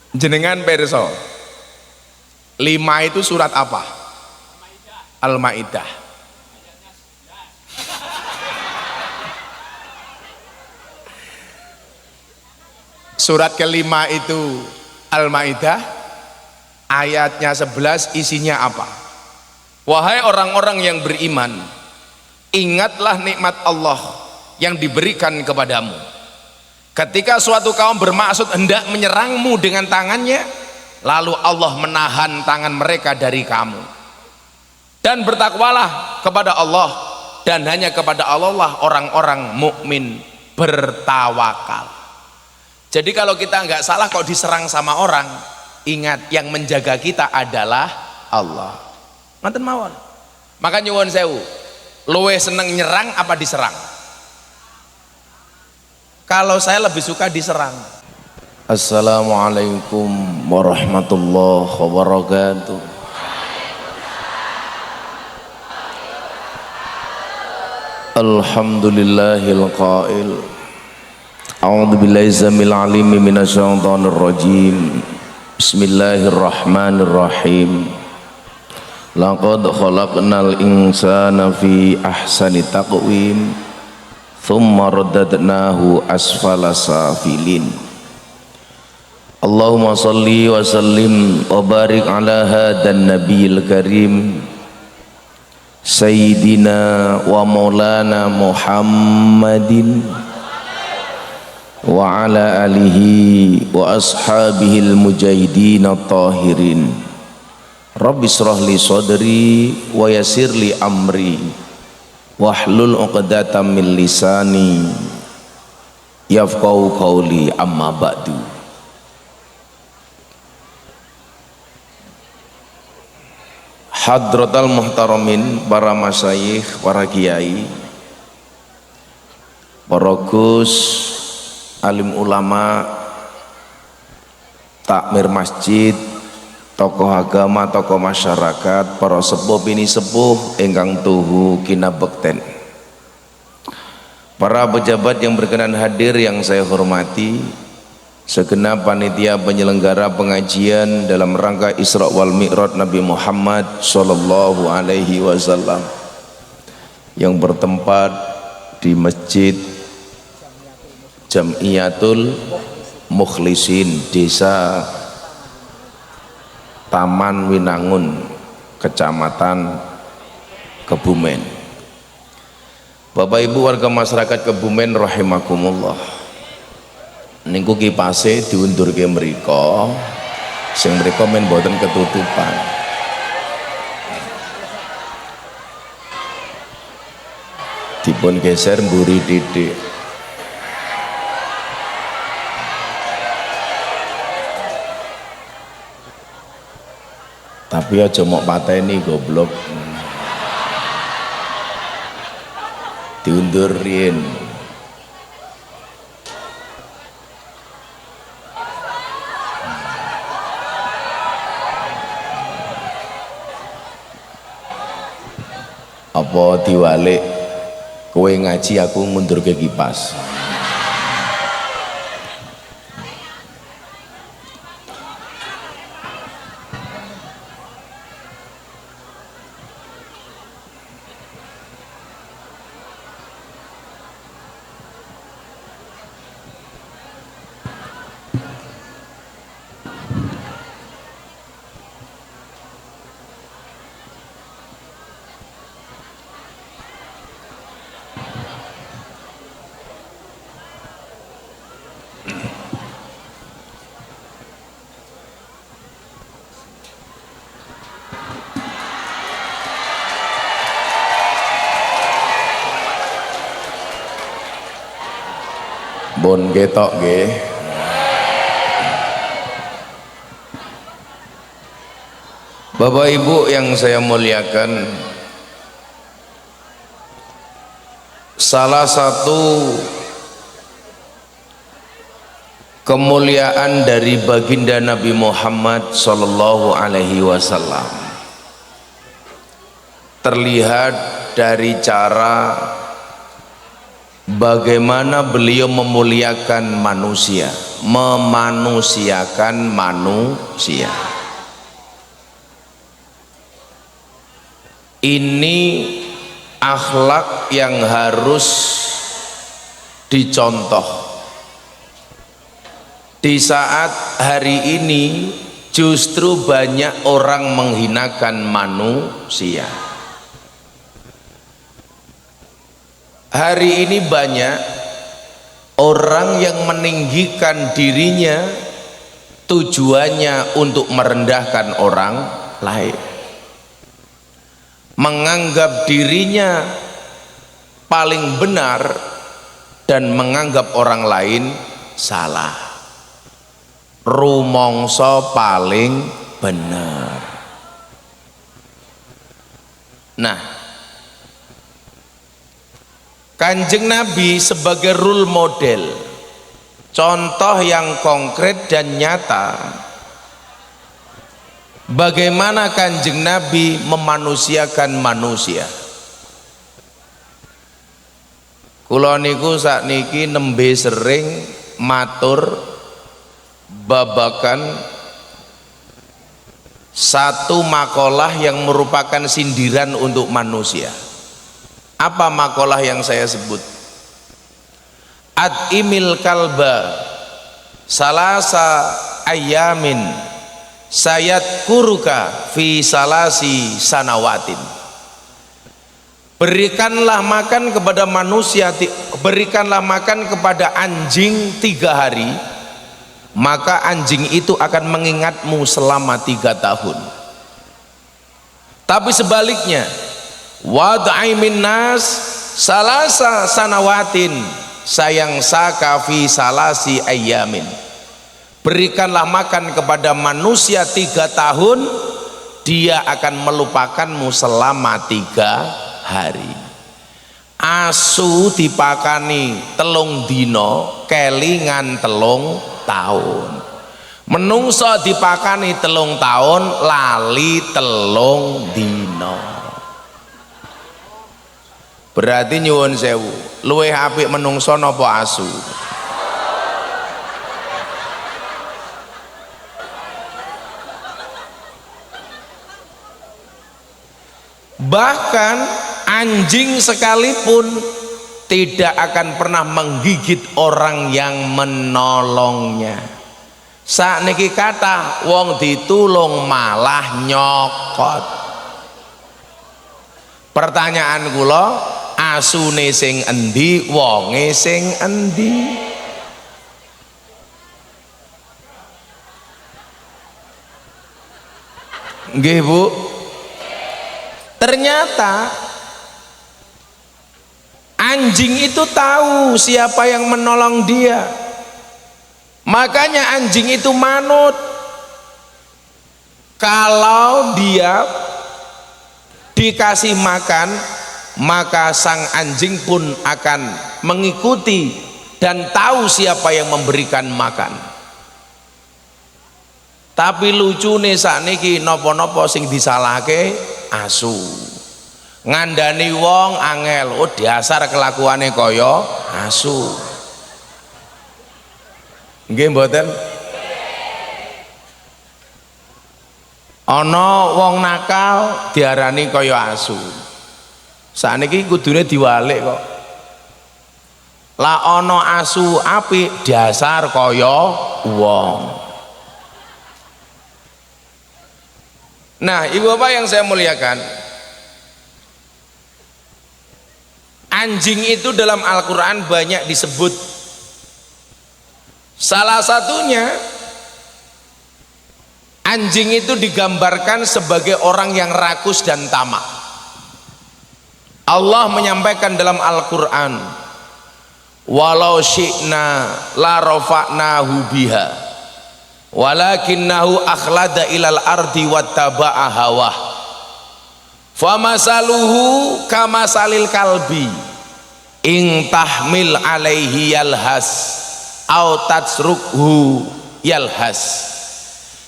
Jenengan perso, 5 itu surat apa? Al-Maidah. Surat kelima itu Al-Maidah, ayatnya 11, isinya apa? Wahai orang-orang yang beriman, ingatlah nikmat Allah yang diberikan kepadamu. Ketika suatu kaum bermaksud hendak menyerangmu dengan tangannya, lalu Allah menahan tangan mereka dari kamu. Dan bertakwalah kepada Allah, dan hanya kepada Allah lah orang-orang mukmin bertawakal. Jadi kalau kita nggak salah kok diserang sama orang, ingat yang menjaga kita adalah Allah. Ngoten mawon. Maka nyuwun sewu, luwe seneng nyerang apa diserang? Kalau saya lebih suka diserang. Assalamualaikum warahmatullahi wabarakatuh. Alhamdulillahil qail. A'udzu billahi zamil alim minasyaitonir rajim. Bismillahirrahmanirrahim. Laqad khalaqnal insana fi ahsani taqwim. Thumma raddadnahu asfala safilin. Allahumma salli wa sallim wa barik ala hadan nabiyil karim Sayyidina wa maulana Muhammadin wa ala alihi wa ashabihil mujahidin at-tahirin. Rabbi shrah li sadri wa yassir li amri wahlul 'uqdatam min lisani yafqahu qawli, amma ba'du. Hadratal muhtaramin, para masyayikh, para kiai, para gus, alim ulama, takmir masjid, tokoh agama, tokoh masyarakat, para sepuh bini sepuh ingkang tuhu kinabekten, para pejabat yang berkenan hadir yang saya hormati, segenap panitia penyelenggara pengajian dalam rangka Isra wal Mi'raj Nabi Muhammad sallallahu alaihi wasallam yang bertempat di Masjid Jamiatul Mukhlisin, Desa Taman Winangun, Kecamatan Kebumen. Bapak Ibu warga masyarakat Kebumen rahimakumullah, niku kipase diundurke mriko, sing mriko men boten ketutupan. Dipun geser mburi titik. Tapi aja mok pateni goblok. Diundur riyen. Apa diwalik kowe ngaji aku ngundurke kipas. Bon ketok nggih. Bapak Ibu yang saya muliakan, salah satu kemuliaan dari baginda Nabi Muhammad sallallahu alaihi wasallam terlihat dari cara bagaimana beliau memuliakan manusia, memanusiakan manusia. Ini akhlak yang harus dicontoh. Di saat hari ini justru banyak orang menghinakan manusia. Hari ini banyak orang yang meninggikan dirinya tujuannya untuk merendahkan orang lain, menganggap dirinya paling benar dan menganggap orang lain salah, rumongso paling benar. Nah, Kanjeng Nabi sebagai role model, contoh yang konkret dan nyata bagaimana Kanjeng Nabi memanusiakan manusia. Kula niku sakniki nembe sering matur babakan satu makalah yang merupakan sindiran untuk manusia. Apa makalah yang saya sebut? At'imil kalba salasa ayamin sayat kuruka fi salasi sanawatin. Berikanlah makan kepada manusia, berikanlah makan kepada anjing 3 hari, maka anjing itu akan mengingatmu selama 3 tahun. Tapi sebaliknya, wad'imin nas salasa sanawatin sayang saka fi salasi ayamin. Berikanlah makan kepada manusia 3 tahun, dia akan melupakanmu selama 3 hari. Asu dipakani 3 dino, kelingan 3 tahun. Menungso dipakani 3 tahun, lali 3 dino. Berarti nyuwun sewu, luwih apik menungso napa asu? Bahkan anjing sekalipun tidak akan pernah menggigit orang yang menolongnya. Sakniki kata wong ditulung malah nyokot. Pertanyaan kula, asune sing endi, wonge sing endi? Nggih Bu. Ternyata anjing itu tahu siapa yang menolong dia. Makanya anjing itu manut. Kalau dia dikasih makan, maka sang anjing pun akan mengikuti dan tahu siapa yang memberikan makan. Tapi lucune sakniki napa-napa sing disalahke asu. Ngandani wong angel, oh dasar kelakuane kaya asu. Nggih mboten? Ana wong nakal diarani kaya asu. Sakniki kudune diwalik kok. Lah ana asu apik dasar kaya wong. Nah, Ibu Bapak yang saya muliakan, anjing itu dalam Al-Quran banyak disebut. Salah satunya, anjing itu digambarkan sebagai orang yang rakus dan tamak. Allah menyampaikan dalam Al-Quran, walau syi'na la rafa'nahu biha walakinnahu akhlada ilal ardi wattaba'a hawah famasaluhu kamasalil kalbi in tahmil alaihi yalhas au tatsrukhu yalhas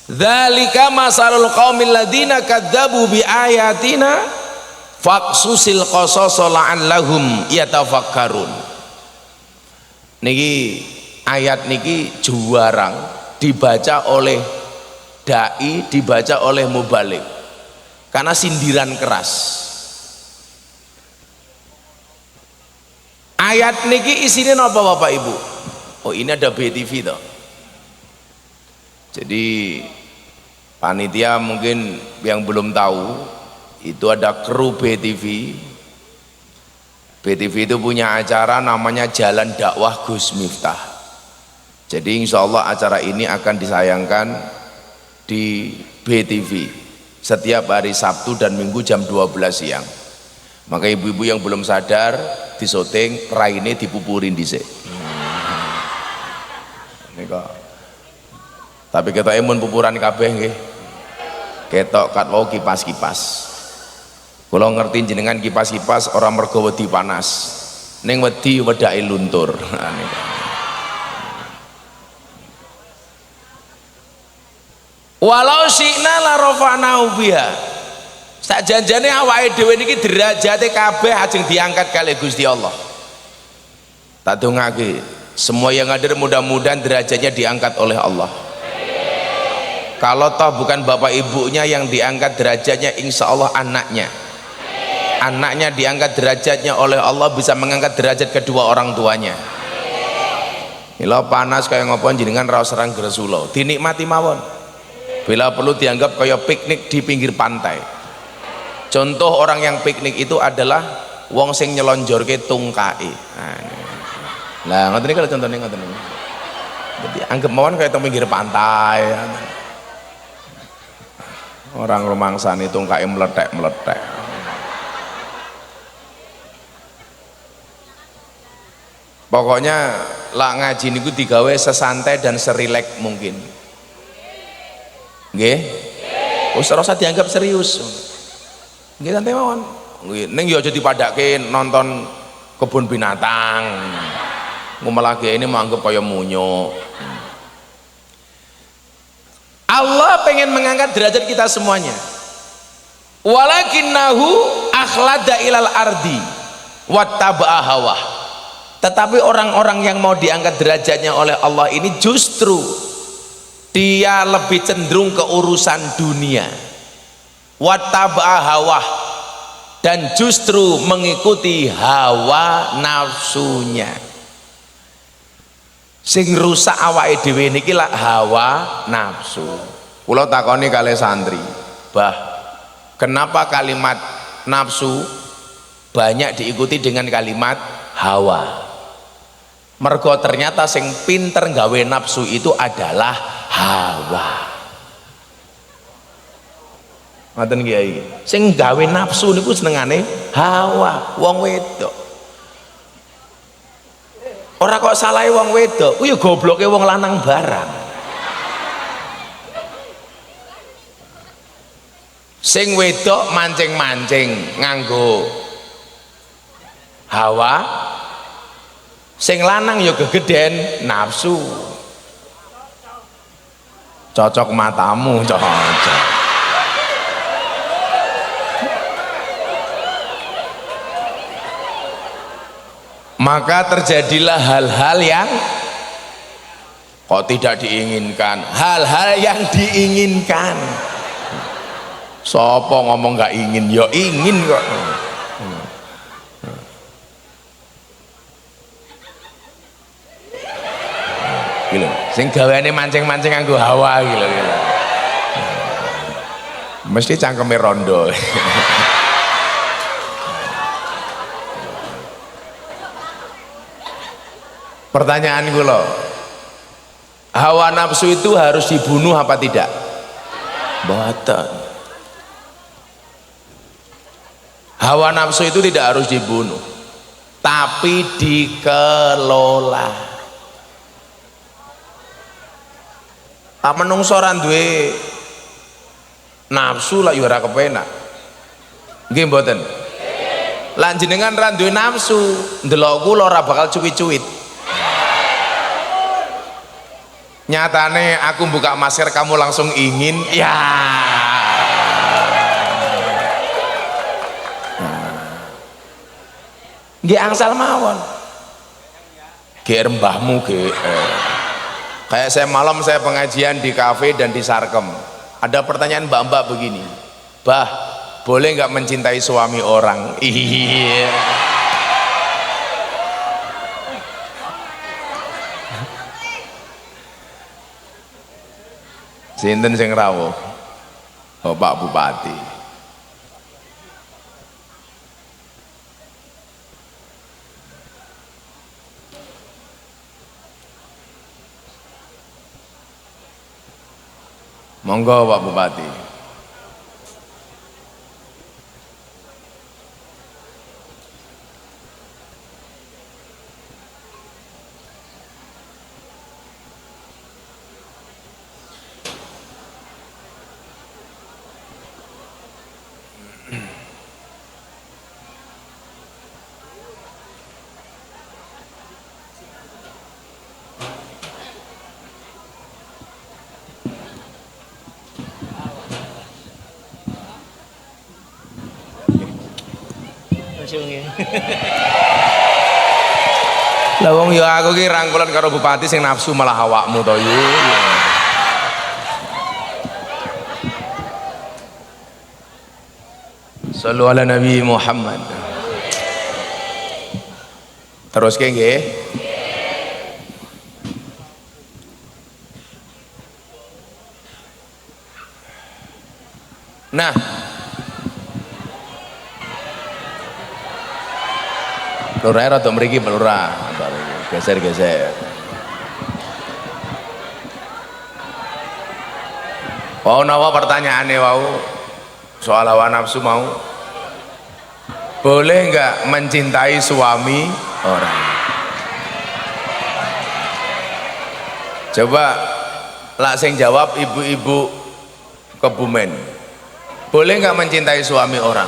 dzalika masalul qaumil ladina kadzabu bi ayatina faqsusil qasasa la'allahum yatafakkarun. Niki ayat niki jarang dibaca oleh dai, dibaca oleh mubalik karena sindiran keras. Ayat niki isinya apa Bapak Ibu? Oh, ini ada BTV toh. Jadi panitia mungkin yang belum tahu, itu ada kru BTV. BTV itu punya acara namanya Jalan Dakwah Gus Miftah. Jadi insya Allah acara ini akan disayangkan di BTV setiap hari Sabtu dan Minggu jam 12 siang. Maka ibu-ibu yang belum sadar di syuting raine dipupurin dhisik. Nika. Tapi kita emun pupuran kabeh nggih. Ketok kat wau kipas-kipas. Kula ngerti jenengan kipas-kipas orang mergo wedi panas. Ning wedi wedake luntur. Walau syi'na la rafa'nahu biha. Sak janjane awake dhewe niki derajate kabeh ajeng diangkat kali Gusti Allah. Tak dongake, semua yang hadir mudah-mudahan derajatnya diangkat oleh Allah. Kalau toh bukan bapak ibunya yang diangkat derajatnya, insya Allah anaknya. Anaknya diangkat derajatnya oleh Allah, bisa mengangkat derajat kedua orang tuanya. Ila panas kayak ngopon jenengan raos serang Gresula, dinikmati mawon. Bila perlu dianggap kayak piknik di pinggir pantai. Contoh orang yang piknik itu adalah wong sing nyelonjorke tungkai. Nah, ngoten niku contohnya ngoten niku. Jadi anggap mawon kayak teng pinggir pantai. Orang rumangsane tungkai meletek-meletek. Pokoknya lah ngaji niku digawe sesantai dan serilek mungkin. Nggih? Wis ora usah dianggap serius. Nggih santai mawon. Nggih, ning yo aja dipadake nonton kebun binatang. Ngumelake ini mau anggap kaya munyo. Allah pengen mengangkat derajat kita semuanya. Walakinnahu akhlada ilal ardi wattaba'a hawah. Tetapi orang-orang yang mau diangkat derajatnya oleh Allah ini justru dia lebih cenderung ke urusan dunia, wattaba'a hawah, dan justru mengikuti hawa nafsunya. Sing rusak awake dhewe niki lak hawa nafsu. Kula takoni kalih santri, "Bah, kenapa kalimat nafsu banyak diikuti dengan kalimat hawa?" Mergo ternyata sing pinter gawe nafsu itu adalah hawa. Ngoten Kiai. Sing gawe nafsu niku senengane hawa, wong wedok. Ora kok salahe wong wedok, ku ya gobloke wong lanang barang. Sing wedok mancing-mancing nganggo hawa, sing lanang ya gegeden nafsu. Cocok matamu, cocok. Maka terjadilah hal-hal yang kok tidak diinginkan, hal-hal yang diinginkan. Sopo ngomong gak ingin, ya ingin kok. Gitu. Sing gaweane mancing-mancing nganggo hawa gitu. Mesti cangkeme rondo. Pertanyaan kula, hawa nafsu itu harus dibunuh apa tidak? Mboten. Hawa nafsu itu tidak harus dibunuh, tapi dikelola. Tak menungso ora duwe nafsu lah ya ora kepenak. Nggih mboten? Lan jenengan ra duwe nafsu, ndelok kula ora bakal cuwit-cuwit. Nyatane aku buka masker kamu langsung ingin, ya. Nggih angsal mawon. GR mbahmu kayak saya malam saya pengajian di kafe dan di Sarkem, ada pertanyaan mbak-mbak begini, bah boleh nggak mencintai suami orang? Iya, sinten sing rawuh? Oh, Pak Bupati. Monggo Pak Bupati. Lah wong ya aku ki rangkulan karo bupati sing nafsu malah awakmu to yo. Shallu ala Nabi Muhammad. Terus nggih. Nah, lurah rada mriki lurah, geser-geser. Wau nawa pertanyaane wau soal hawa nafsu mau. Boleh nggak mencintai suami orang? Coba lah sing jawab ibu-ibu Kebumen. Boleh nggak mencintai suami orang?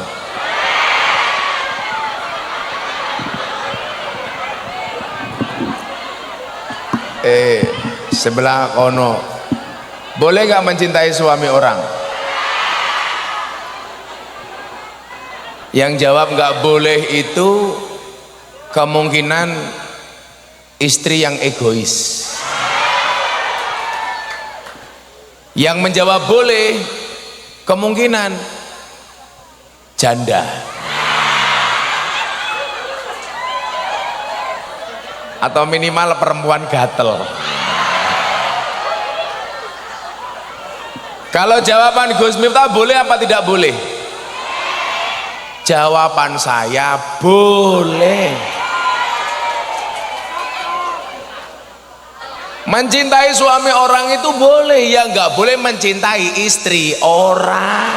Sebelah kono, boleh nggak mencintai suami orang? Yang jawab nggak boleh itu kemungkinan istri yang egois. Yang menjawab boleh kemungkinan janda atau minimal perempuan gatel. Kalau jawaban Gus Miftah boleh apa tidak boleh? Jawaban saya boleh. Mencintai suami orang itu boleh, ya nggak boleh mencintai istri orang.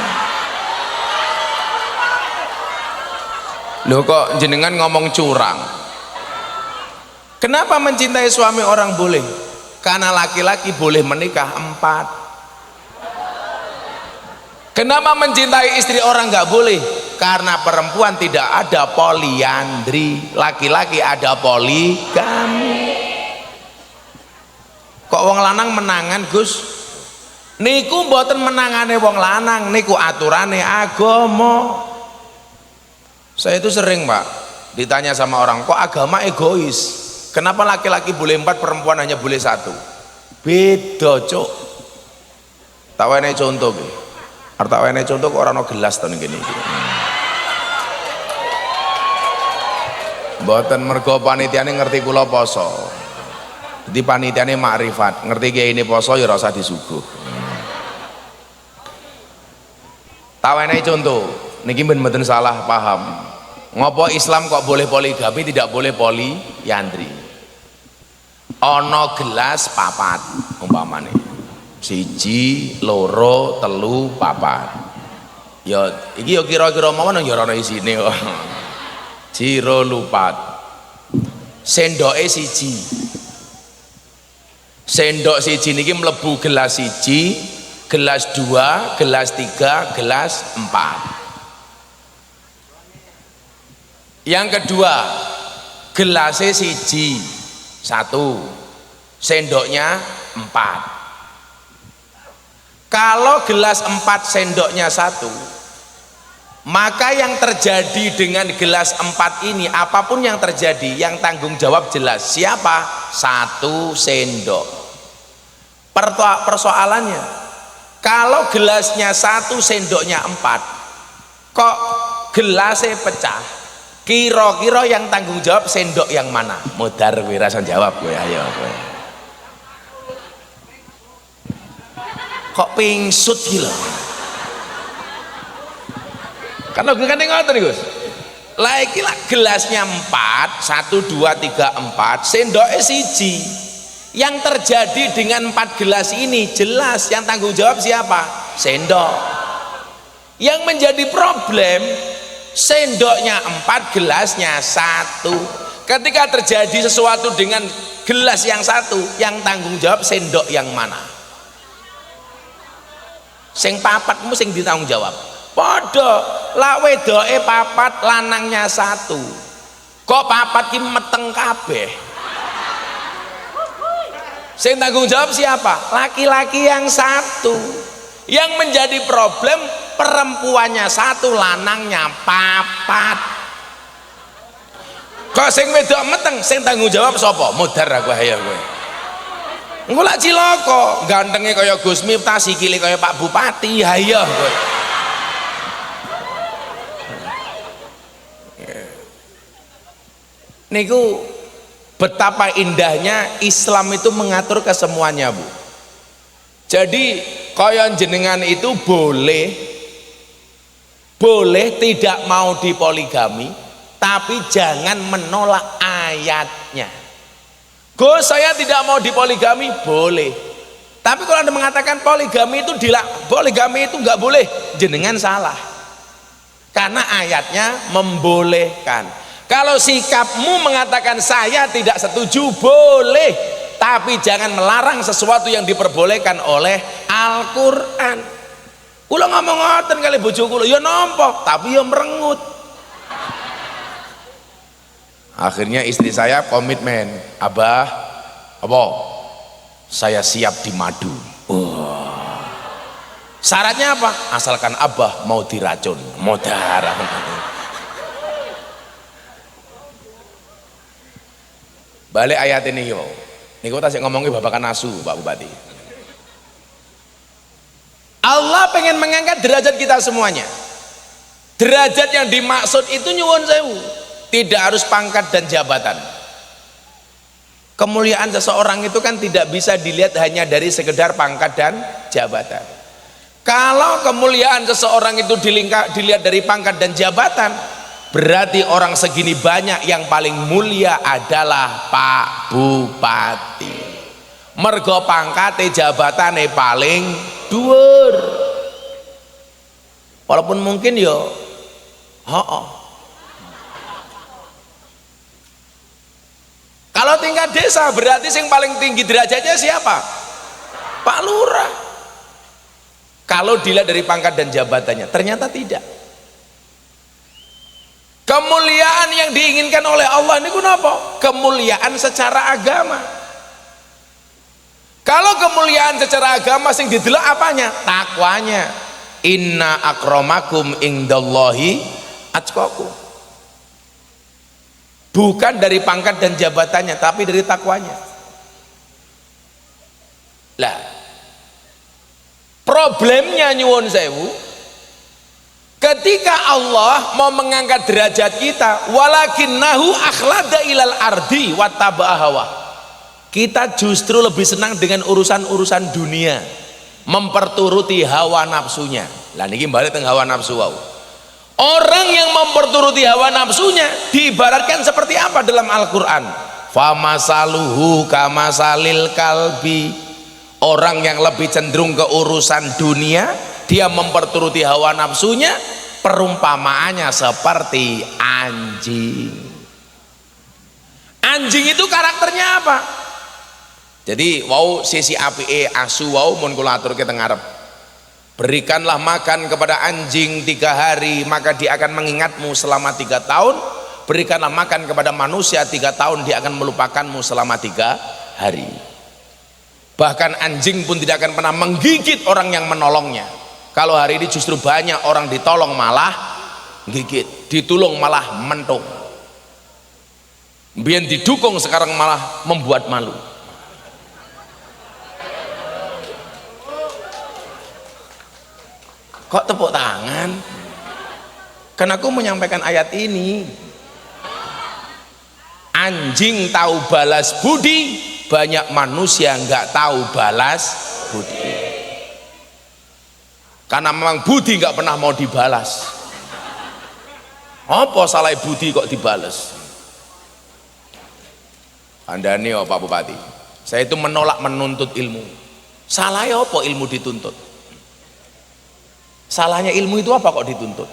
Loh kok jenengan ngomong curang? Kenapa mencintai suami orang boleh? Karena laki-laki boleh menikah 4. Kenapa mencintai istri orang nggak boleh? Karena perempuan tidak ada poliandri, laki-laki ada poligami. Kok wong lanang menangan Gus? Niku mboten menangane wong lanang, niku aturane agama. Saya itu sering Pak ditanya sama orang, kok agama egois? Kenapa laki-laki boleh 4, perempuan hanya boleh 1? Beda cuk. Tak wene contoh nggih. Arep tak wene contoh kok ora ono gelas to ngene iki. Mboten mergo panitiane ngerti kula poso. Jadi panitiane makrifat, ngerti kiai ini poso ya ora usah disuguh. Tak wene contoh, niki mboten salah paham. Ngopo Islam kok boleh poligami tidak boleh poliandri? Ono gelas 4 umpamane. 1, 2, 3, 4. Ya iki ya kira-kira mawon ya ora ono isine kok. Jiro lupat. Sendoke 1. Sendok 1 niki mlebu gelas 1, gelas 2, gelas 3, gelas 4. Yang kedua, gelasnya 1, sendoknya 4. Kalau gelas 4 sendoknya 1, Maka yang terjadi dengan gelas 4 ini, apapun yang terjadi, yang tanggung jawab jelas. Siapa? 1 sendok. Persoalannya, kalau gelasnya 1 sendoknya 4, kok gelasnya pecah, kira-kira yang tanggung jawab sendok yang mana? Modar gue rasa jawab gue, ayo gue. Kok pingsut gila? Karena gue kan ngoten Gus. Lah iki lah gelasnya 4, 1 2 3 4, sendoknya siji. Yang terjadi dengan 4 gelas ini jelas yang tanggung jawab siapa? Sendok. Yang menjadi problem sendoknya 4, gelasnya 1. Ketika terjadi sesuatu dengan gelas yang 1, yang tanggung jawab sendok yang mana? Sing papatmu sing ditanggung jawab. Padha lak wedoke papat, lanangnya 1. Kok papat ki meteng kabeh? Sing tanggung jawab siapa? Laki-laki yang 1. Yang menjadi problem perempuannya 1, lanangnya 4. Kok sing wedok meteng, sing tanggung jawab sapa? Modar aku ayo kowe. Engko lak cilaka, gantenge kaya Gus Miftah, sikile kaya Pak Bupati, ayo kowe. Niku betapa indahnya Islam itu mengatur kesemuanya, Bu. Jadi kaya jenengan itu boleh tidak mau dipoligami, tapi jangan menolak ayatnya. Gus, saya tidak mau dipoligami, boleh. Tapi kalau Anda mengatakan poligami itu nggak boleh, jenengan salah. Karena ayatnya membolehkan. Kalau sikapmu mengatakan saya tidak setuju, boleh, tapi jangan melarang sesuatu yang diperbolehkan oleh Al-Quran. Kula ngomong ngoten kali bojo kula, ya nampa tapi ya merengut. Akhirnya istri saya komitmen, Abah, apa? Saya siap di madu. Syaratnya apa? Asalkan Abah mau diracun, modar. Balik ayat ini yo. Niku tasik ngomongi babakan asu, Pak Bupati. Allah pengen mengangkat derajat kita semuanya. Derajat yang dimaksud itu nyuwun sewu, tidak harus pangkat dan jabatan. Kemuliaan seseorang itu kan tidak bisa dilihat hanya dari sekedar pangkat dan jabatan. Kalau kemuliaan seseorang itu dilihat dari pangkat dan jabatan, berarti orang segini banyak yang paling mulia adalah Pak Bupati. Mergo pangkate jabatane paling dhuwur. Walaupun mungkin yo kalau tingkat desa berarti yang paling tinggi derajatnya siapa? Pak Lurah. Kalau dilihat dari pangkat dan jabatannya, ternyata tidak. Kemuliaan yang diinginkan oleh Allah ini kenapa? Kemuliaan secara agama. Kalau kemuliaan secara agama sing didelok apanya? Takwanya. Inna akramakum indallahi atqakum. Bukan dari pangkat dan jabatannya, tapi dari takwanya. Lah, problemnya nyuwun sewu, ketika Allah mau mengangkat derajat kita, walakinnahu akhlada ilal ardi wattaba'a hawa. Kita justru lebih senang dengan urusan-urusan dunia, memperturuti hawa nafsunya. Lah niki balik teng hawa nafsu wau. Orang yang memperturuti hawa nafsunya diibaratkan seperti apa dalam Al-Qur'an? Famasaluhu kamasalil kalbi. Orang yang lebih cenderung ke urusan dunia, dia memperturuti hawa nafsunya, perumpamaannya seperti anjing. Anjing itu karakternya apa? Jadi wau sisi apike asu wau mun kula aturke teng ngarep. Berikanlah makan kepada anjing 3 hari, maka dia akan mengingatmu selama 3 tahun. Berikanlah makan kepada manusia 3 tahun, dia akan melupakanmu selama 3 hari. Bahkan anjing pun tidak akan pernah menggigit orang yang menolongnya. Kalau hari ini justru banyak orang ditolong malah gigit, ditulung malah mentung. Biar didukung sekarang malah membuat malu. Kok tepuk tangan? Karena aku menyampaikan ayat ini. Anjing tahu balas budi, banyak manusia nggak tahu balas budi. Karena memang budi nggak pernah mau dibalas. Apa salah budi kok dibalas? Anda nih, Pak Bupati, saya itu menolak menuntut ilmu. Salahnya apa ilmu dituntut? Salahnya ilmu itu apa kok dituntut?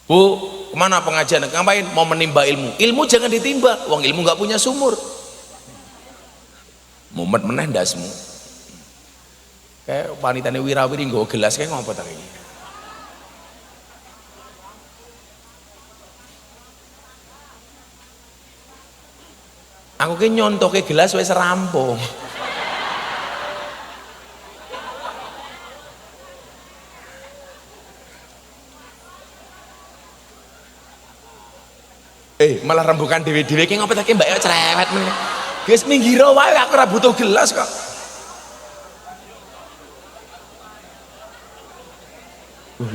Bu, kemana pengajian? Ngapain? Mau menimba ilmu. Ilmu jangan ditimba, uang ilmu nggak punya sumur. Mumet meneh ndasmu. Kayak wanitane wirawiri nggo gelas kayak ngopo ta iki. Aku ki nyontoke gelas wis rampung. Malah rembukan dewe-dewe ki ngopo ta ki Mbak ya cerewet men. Guys minggiro wae aku ora butuh gelas kok.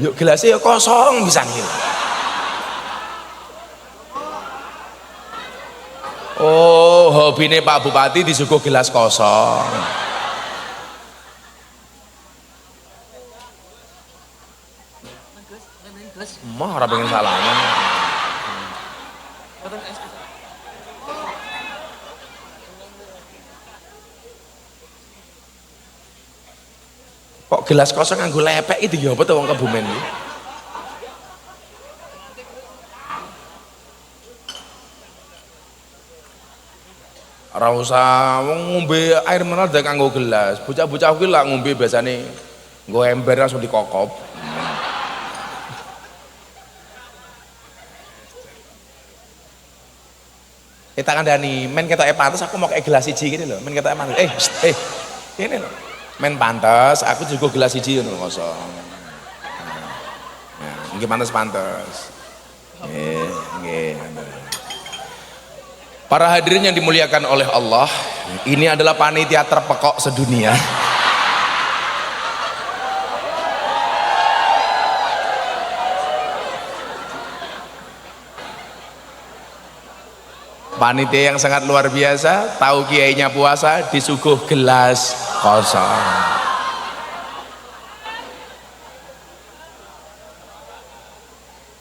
Yuk gelasnya ya kosong bisa nih. Oh, hobine Pak Bupati disuguh gelas kosong. Mah ora pengen salaman. Kok gelas kosong nganggo lepek itu ya apa tuh wong Kebumen iki? Ora usah wong ngombe air mineral dek nganggo gelas. Bocah-bocah kuwi lak ngombe biasane nggo ember langsung dikokop. Kita kandhani, men ketoke pantes aku mau kayak gelas siji gini loh, men ketoke pantes. Ini loh. Men pantes, aku juga gelas siji ngono kosong. Nah, nggih pantes. Nggih. Para hadirin yang dimuliakan oleh Allah, ini adalah panitia terpekok sedunia. Panitia yang sangat luar biasa, tahu kiainya puasa disuguh gelas kosong.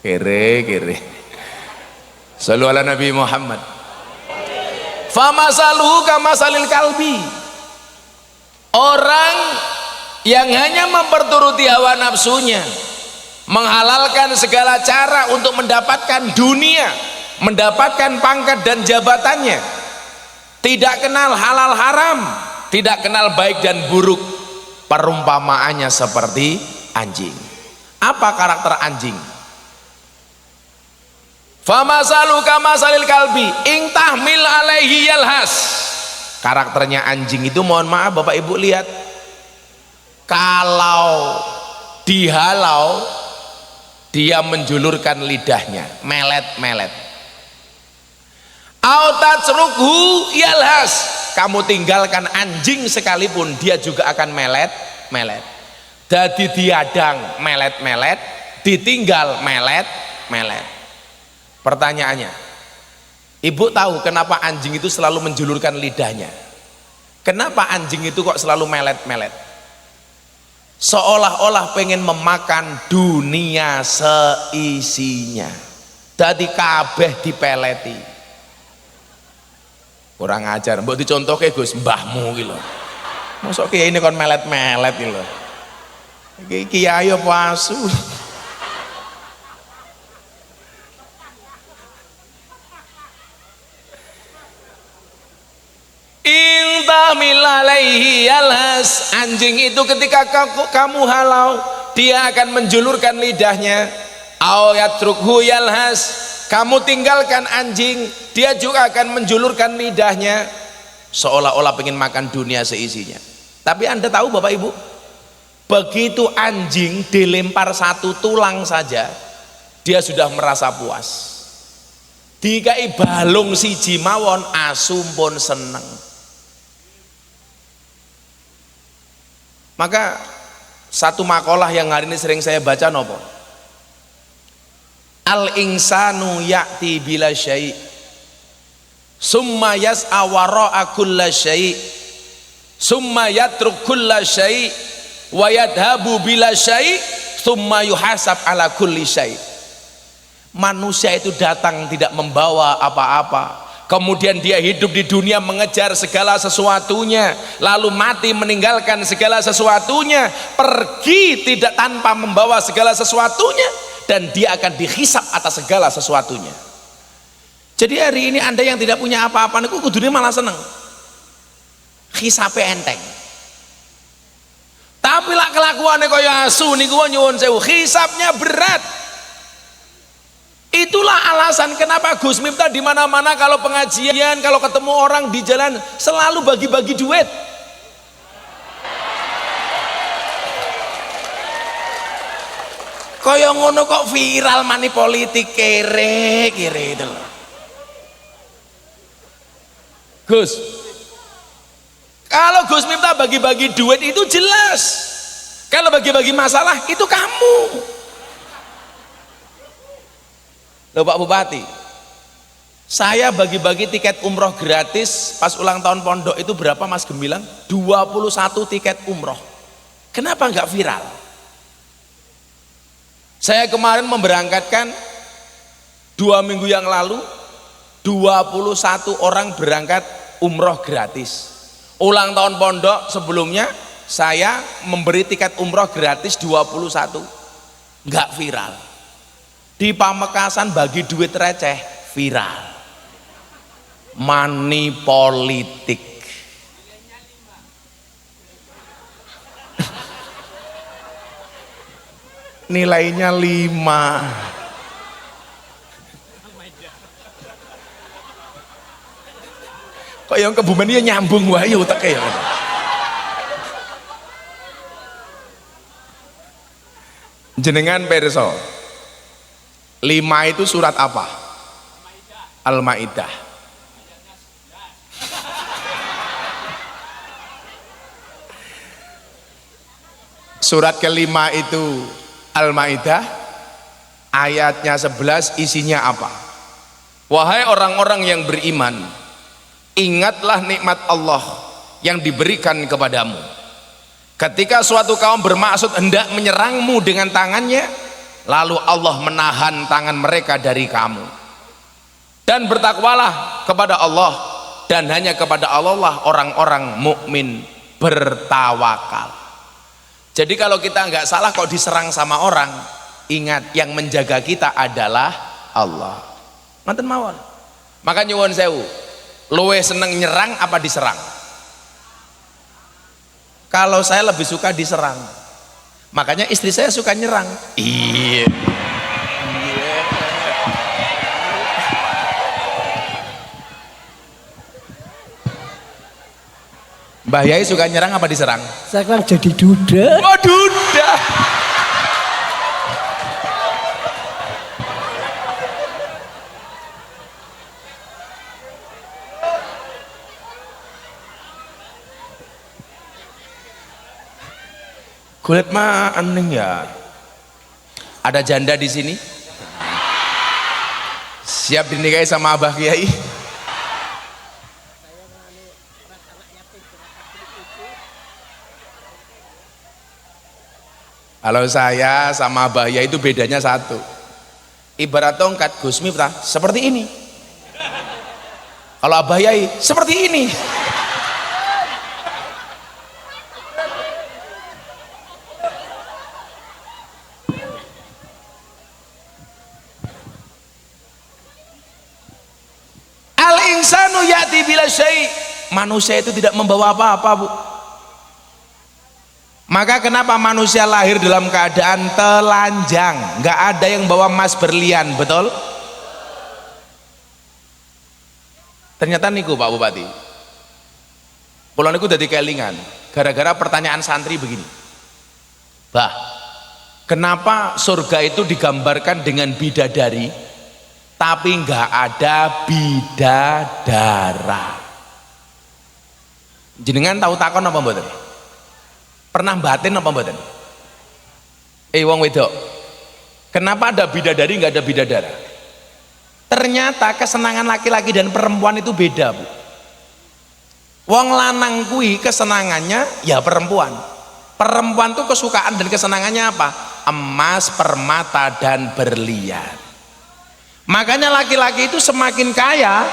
Kere. Sallu ala Nabi Muhammad. Famasaluhu kamasalil kalbi. Orang yang hanya memperturuti hawa nafsunya, menghalalkan segala cara untuk mendapatkan dunia, mendapatkan pangkat dan jabatannya, tidak kenal halal haram, tidak kenal baik dan buruk, perumpamaannya seperti anjing. Apa karakter anjing? Famasalu kamasalil kalbi ing tahmil alaihi yalhas. Karakternya anjing itu, mohon maaf Bapak Ibu lihat, kalau dihalau dia menjulurkan lidahnya, melet-melet. Autatsrukhu yalhas, kamu tinggalkan anjing sekalipun dia juga akan melet-melet. Dadi diadang melet-melet, ditinggal melet-melet. Pertanyaannya, Ibu tahu kenapa anjing itu selalu menjulurkan lidahnya? Kenapa anjing itu kok selalu melet-melet? Seolah-olah pengen memakan dunia seisinya. Dadi kabeh dipeleti. Kurang ajar, mbok dicontohke Gus, mbahmu iki lho. Mosok kiai ini kon melet-melet iki lho. Iki kiai apa asu? Intahmil alaihi yalhas, anjing itu ketika kamu halau dia akan menjulurkan lidahnya. Au yatrukhu yalhas, kamu tinggalkan anjing dia juga akan menjulurkan lidahnya, seolah-olah pengen makan dunia seisinya. Tapi Anda tahu Bapak Ibu, begitu anjing dilempar satu tulang saja dia sudah merasa puas. Dikai balung siji mawon asu pun seneng. Maka satu makalah yang hari ini sering saya baca nopo, al insanu ya'ti bila syai' summa yas'a wara'a kulla syai' summa yatruk kulla syai' wa yadhabu bila syai' summa yuhasab ala kulli syai'. Manusia itu datang tidak membawa apa-apa, kemudian dia hidup di dunia mengejar segala sesuatunya, lalu mati meninggalkan segala sesuatunya, pergi tidak tanpa membawa segala sesuatunya, dan dia akan dihisap atas segala sesuatunya. Jadi hari ini Anda yang tidak punya apa-apa niku kudune malah seneng, hisape enteng. Tapi lah kelakuannya kaya asu niku nyuwun sewu, hisapnya berat. Itulah alasan kenapa Gus Miftah di mana-mana kalau pengajian, kalau ketemu orang di jalan selalu bagi-bagi duit. Kaya ngono kok viral mani politik kere itu loh. Gus, kalau Gus Miftah bagi-bagi duit itu jelas. Kalau bagi-bagi masalah itu kamu. Loh Pak Bupati, saya bagi-bagi tiket umroh gratis pas ulang tahun pondok itu berapa Mas Gemilang? 21 tiket umroh. Kenapa nggak viral? Saya kemarin memberangkatkan 2 minggu yang lalu 21 orang berangkat umroh gratis. Ulang tahun pondok sebelumnya saya memberi tiket umroh gratis 21, nggak viral. Di Pamekasan bagi duit receh, viral. Money politik. Nilainya 5. Kok yang Kebumen ya nyambung wae uteke ya. Jenengan perso, 5 itu surat apa? Al-Maidah. Surat kelima itu Al-Maidah, ayatnya 11 isinya apa? Wahai orang-orang yang beriman, ingatlah nikmat Allah yang diberikan kepadamu. Ketika suatu kaum bermaksud hendak menyerangmu dengan tangannya, lalu Allah menahan tangan mereka dari kamu. Dan bertakwalah kepada Allah, dan hanya kepada Allah lah orang-orang mukmin bertawakal. Jadi kalau kita nggak salah kok diserang sama orang, ingat yang menjaga kita adalah Allah. Ngoten mawon. Maka nyuwun sewu, luwe seneng nyerang apa diserang? Kalau saya lebih suka diserang. Makanya istri saya suka nyerang. Iya. Mbah Yai suka nyerang apa diserang? Saya kan jadi duda. Oh duda. Kulit mah aneh ya. Ada janda di sini? Siap dinikahi sama Abah Kiai? Kalau saya sama Abah Kiai itu bedanya satu. Ibarat tongkat Gus Miftah seperti ini. Kalau Abah Kiai seperti ini. Al-insanu ya'ti bila syai'. Manusia itu tidak membawa apa-apa, Bu. Maka kenapa manusia lahir dalam keadaan telanjang, nggak ada yang bawa emas berlian, betul? Ternyata niku Pak Bupati, pulau niku dari kelingan gara-gara pertanyaan santri begini, Bah, Kenapa surga itu digambarkan dengan bidadari tapi nggak ada bidadara? Jenengan tahu takon apa mboten? Pernah batin apa mboten? Wong wedok, kenapa ada bidadari nggak ada bidadara? Ternyata kesenangan laki-laki dan perempuan itu beda, Bu. Wong lanang kui kesenangannya ya perempuan. Perempuan tuh kesukaan dan kesenangannya apa? Emas, permata dan berlian. Makanya laki-laki itu semakin kaya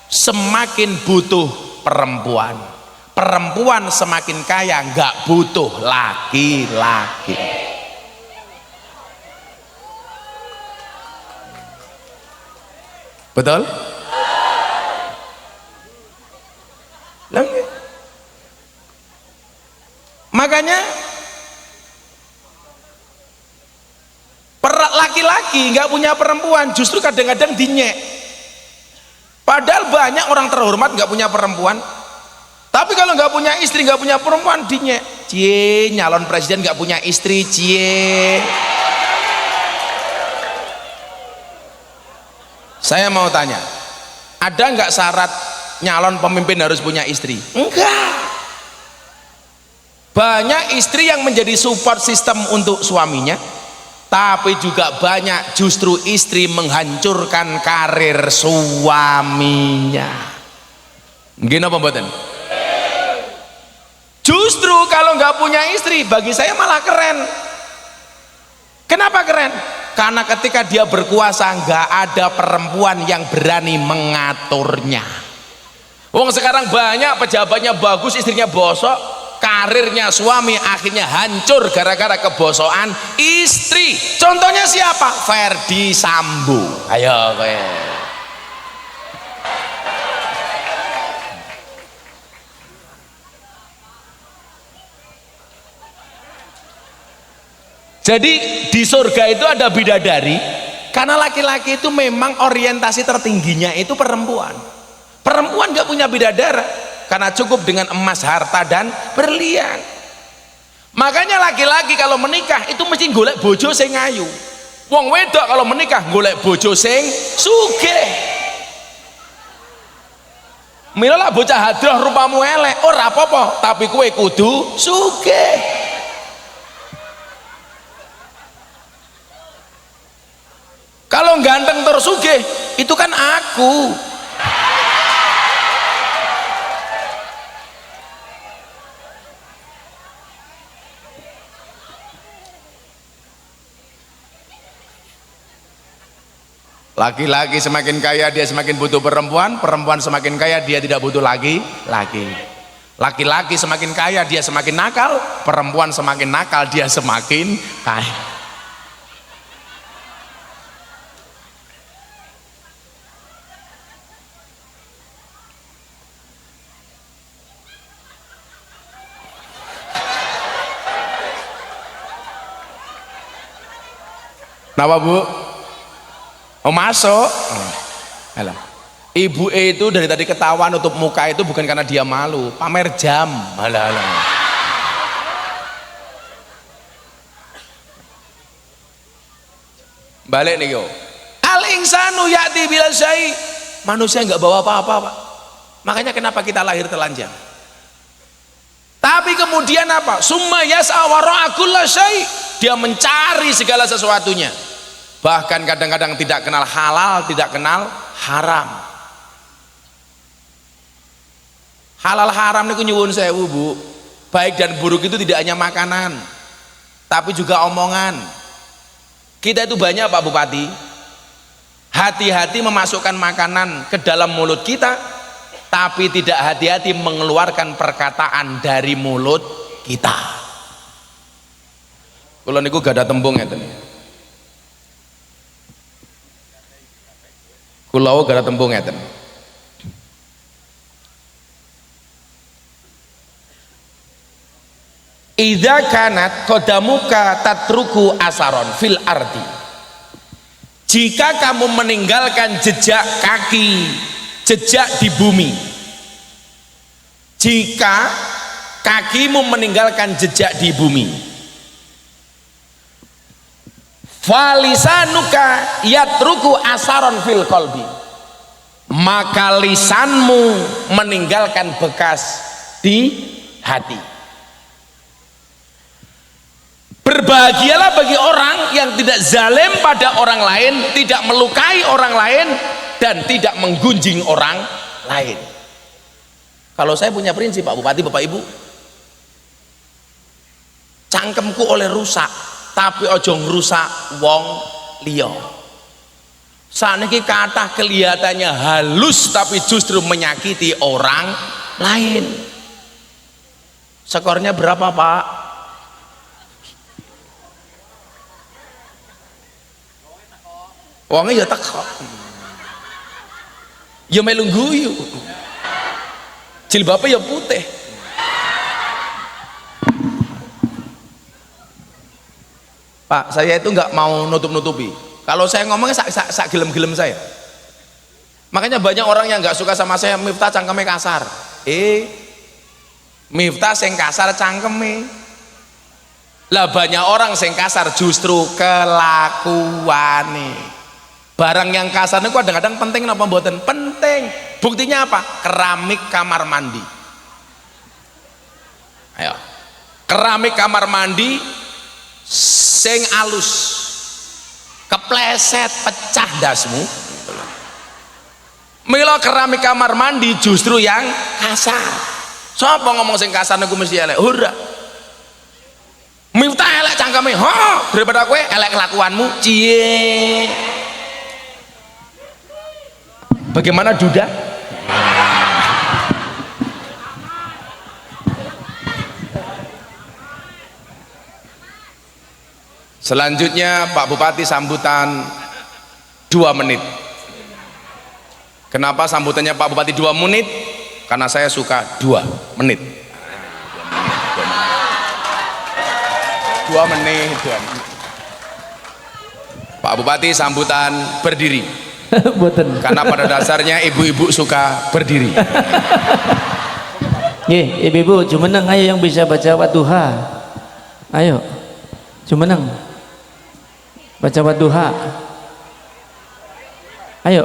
semakin butuh perempuan. Perempuan semakin kaya nggak butuh laki-laki. Betul? Makanya laki-laki nggak punya perempuan justru kadang-kadang dinyek. Padahal banyak orang terhormat nggak punya perempuan, tapi kalau nggak punya istri, nggak punya perempuan, dinyek. Cie, nyalon presiden nggak punya istri, cie. Saya mau tanya, ada nggak syarat nyalon pemimpin harus punya istri? Enggak. Banyak istri yang menjadi support system untuk suaminya, tapi juga banyak justru istri menghancurkan karir suaminya. Gini apa mboten? Justru kalau nggak punya istri bagi saya malah keren. Kenapa keren? Karena ketika dia berkuasa nggak ada perempuan yang berani mengaturnya. Wong sekarang banyak pejabatnya bagus, istrinya bosok. Karirnya suami akhirnya hancur gara-gara kebosokan istri. Contohnya siapa? Ferdi Sambo. Ayo kowe. Jadi di surga itu ada bidadari karena laki-laki itu memang orientasi tertingginya itu perempuan. Perempuan gak punya bidadara karena cukup dengan emas, harta dan berlian. Makanya laki-laki kalau menikah itu mesti golek bojo sing ayu. Wong wedok kalau menikah golek bojo sing sugih. Mila lah bocah hadrah rupamu elek, ora apa-apa, tapi kowe kudu sugih. Kalau ganteng terus sugih, itu kan aku. Laki-laki semakin kaya dia semakin butuh perempuan, perempuan semakin kaya dia tidak butuh lagi laki. Laki-laki semakin kaya dia semakin nakal, perempuan semakin nakal dia semakin kaya. Kenapa, Bu? Oh masuk. Alah. Ibu itu dari tadi ketawa nutup muka itu bukan karena dia malu, pamer jam. Alah. Balik nih yo. Al insanu ya'ti bil syai. Manusia nggak bawa apa-apa, Pak. Makanya kenapa kita lahir telanjang. Tapi kemudian apa? Summa yas'a wara'a kulla syai. Dia mencari segala sesuatunya. Bahkan kadang-kadang tidak kenal halal, tidak kenal haram. Halal haram niku nyuwun sewu, Bu. Baik dan buruk itu tidak hanya makanan, tapi juga omongan. Kita itu banyak, Pak Bupati, hati-hati memasukkan makanan ke dalam mulut kita, tapi tidak hati-hati mengeluarkan perkataan dari mulut kita. Kula niku gak ada tembung ngeten. Kulau gak ada tembung ngeten. Idza kanat qadamuka tatruku asaron fil ardi. Jika kamu meninggalkan jejak kaki, jejak di bumi. Jika kakimu meninggalkan jejak di bumi. falisanuka yatruku asaron fil qalbi, maka lisanmu meninggalkan bekas di hati. Berbahagialah bagi orang yang tidak zalim pada orang lain, tidak melukai orang lain, dan tidak menggunjing orang lain. Kalau saya punya prinsip Pak Bupati, Bapak Ibu, cangkemku oleh rusak, tapi ojo ngrusak wong liya. Saniki kathah kelihatannya halus tapi justru menyakiti orang lain. Skornya berapa Pak? Wongnya ya teko, ya melu guyu, jilbabnya ya putih. Pak, saya itu nggak mau nutup-nutupi. Kalau saya ngomongnya sak gelem-gelem saya. Makanya banyak orang yang nggak suka sama saya, Miftah cangkeme kasar. Miftah sing kasar cangkeme. Lah banyak orang sing kasar justru kelakuane. Barang yang kasar itu kadang-kadang penting napa mboten? Penting. Buktinya apa? Keramik kamar mandi. Ayo. Keramik kamar mandi sing alus kepleset pecah dasmu. Mila keramik kamar mandi justru yang kasar. Sapa ngomong sing kasar niku mesti elek? Ora. Miftah elek cangkeme, daripada kowe elek kelakuanmu. Cie. Bagaimana Duda? Selanjutnya Pak Bupati sambutan 2 menit. Kenapa sambutannya Pak Bupati 2 menit? Karena saya suka 2 menit. 2 menit. Pak Bupati sambutan berdiri. Karena pada dasarnya ibu-ibu suka berdiri. Nggih, ibu-ibu jumeneng ayo yang bisa baca Wadduha. Ayo. Jumeneng. Baca Wadduha. Ayo.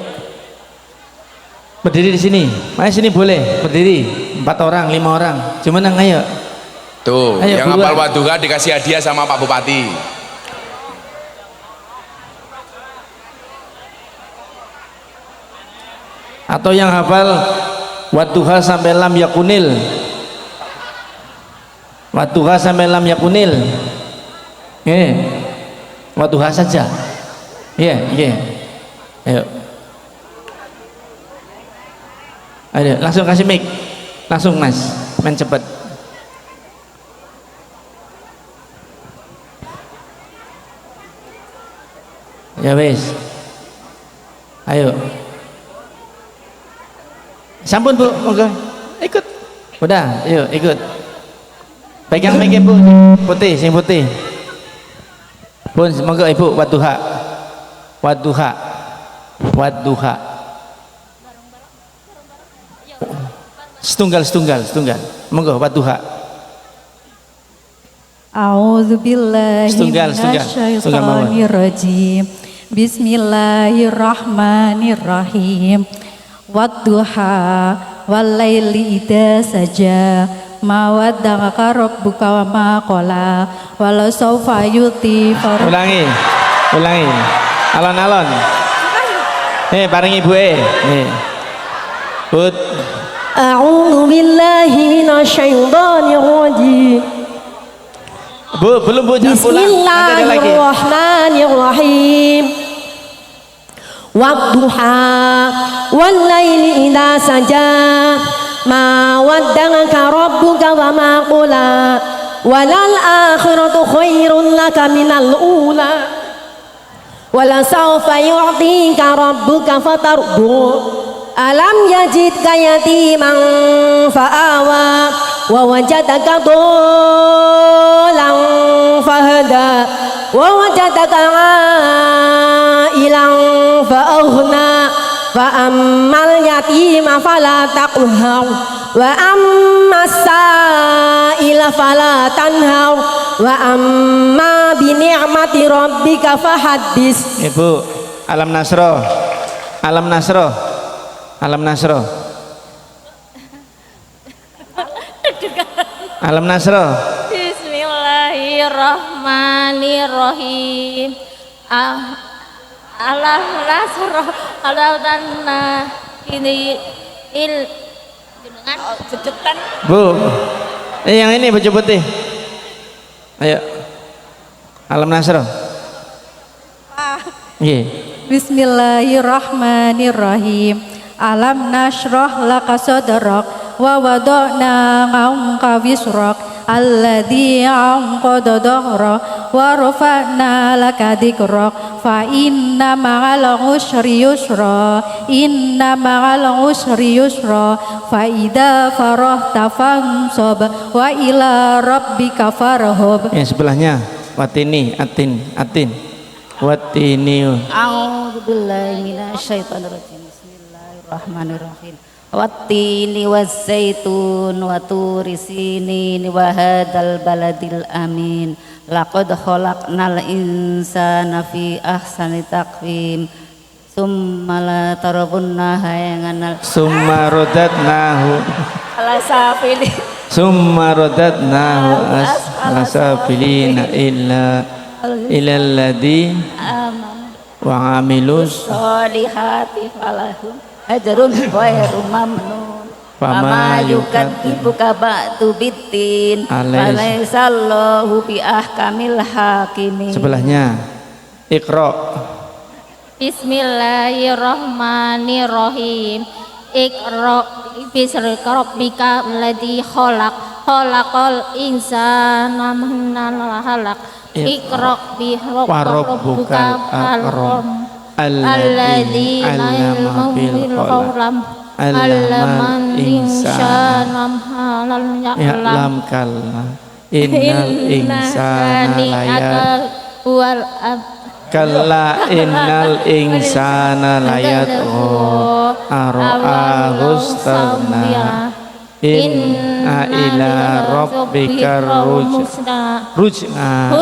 Berdiri di sini. Ayo sini boleh berdiri. 4 orang, 5 orang. Jumeneng ayo. Tuh, ayo, yang hafal Wadduha dikasih hadiah sama Pak Bupati. Atau yang hafal Wadduha sampai lam yakunil. Wadduha sampai lam yakunil. Wadduha saja. Iya. Ayo. Ayo, langsung kasih mic. Langsung Mas, main cepet. Ya wes. Ayo. Sampun Bu, monggo. Ikut. Udah, yuk ikut. Pegang mic Bu, putih, sing putih. Pun monggo Ibu Wadduha. Wadduha. Wadduha. Setunggal. Monggo Wadduha. A'udzubillahi minasyaitonirrajim. Bismillahirrahmanirrahim. Wadduha walaili idza saja ma wadda'aka rabbuka wa ma qala wala sawfa yuti Ulangi. Alon-alon. Bareng ibuke. Put. A'udzu billahi minasyaitonir rajim. Bu, belum Bu, jangan pulang. Nanti ada lagi. Bismillahirrahmanirrahim. Wadduha walaili idza saja ma wadda'aka rabbuka wa ma qala walal akhiratu khairun laka minal ula wala sawfa yu'tika rabbuka fatardu alam yajidka yatiman fa'awa wa wajadaka dhalan fahada wa wajadaka ilang fa'aghna fa'ammal yatima fala taqhar wa ammas sa'ila fala tanhar wa amma bi ni'mati rabbika fahaddis. Ibu, alam nasro, alam nasro, alam nasro, alam nasro. Bismillahirrahmanirrahim. Alam nasroh aladana ini jenengan jejetan. Bu, yang ini baju putih. Ayo, alam nasro. Iya. Bismillahirrahmanirrahim. Alam nashrah laka sadrak wa wada'na 'anka wisrak alladzi 'anqadha dhahrak wa rafa'na laka dzikrak fa inna ma'al usri yusra inna ma'al usri yusra fa idza farahta fansab wa ila rabbika farhab. Yang sebelahnya watini atin watini. A'udzubillahi minasyaitonirrajim. Bismillahirrahmanirrahim. Wattini waszaitun wa turi sinin wa hadzal baladil amin. Laqad khalaqnal insana fi ahsani taqwim. Summa la tarabunnaha yanganal. Summa rodatnahu. Ala safili. Summa rodatnahu asafilina illa alladzi wa amilus solihati falahum ajrun ghairu mamnun. Fama yukadzibuka ba'du biddin falaisallahu bi ahkamil hakimin. Sebelahnya Iqra. Bismillahirrahmanirrahim. Iqra bismi rabbika alladzi khalaqal insana min 'alaq. Iqra bi rabbikal akram alladzi 'allama bil qalam 'allamal insana ma lam ya'lam innal insana wal kalla innal insana layatgha ara'ahustana inna ila rabbika ruj'a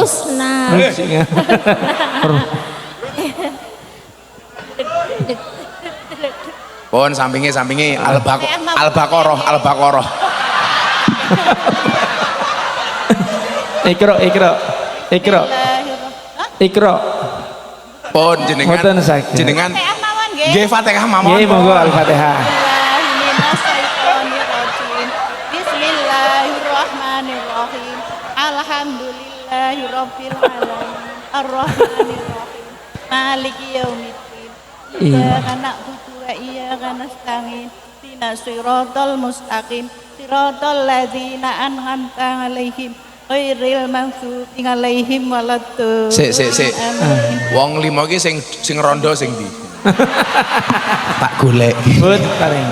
Pun sampingi al-baqarah. Ikra. Pun jenengan nggih Fatihah mawon. Nggih monggo Al-Fatihah. Bismillahirrahmanirrahim. Alhamdulillahirabbil alamin. Arrahmanirrahim. Maliki yaumiddin. Iyyaka na'budu wa iyyaka nasta'in. Ihdinas siratal mustaqim. Siratal ladzina an'amta 'alaihim ghairil maghdubi 'alaihim waladdallin. Sik. Wong lima iki sing rondo sing ndi? Tak golek. Bud paling.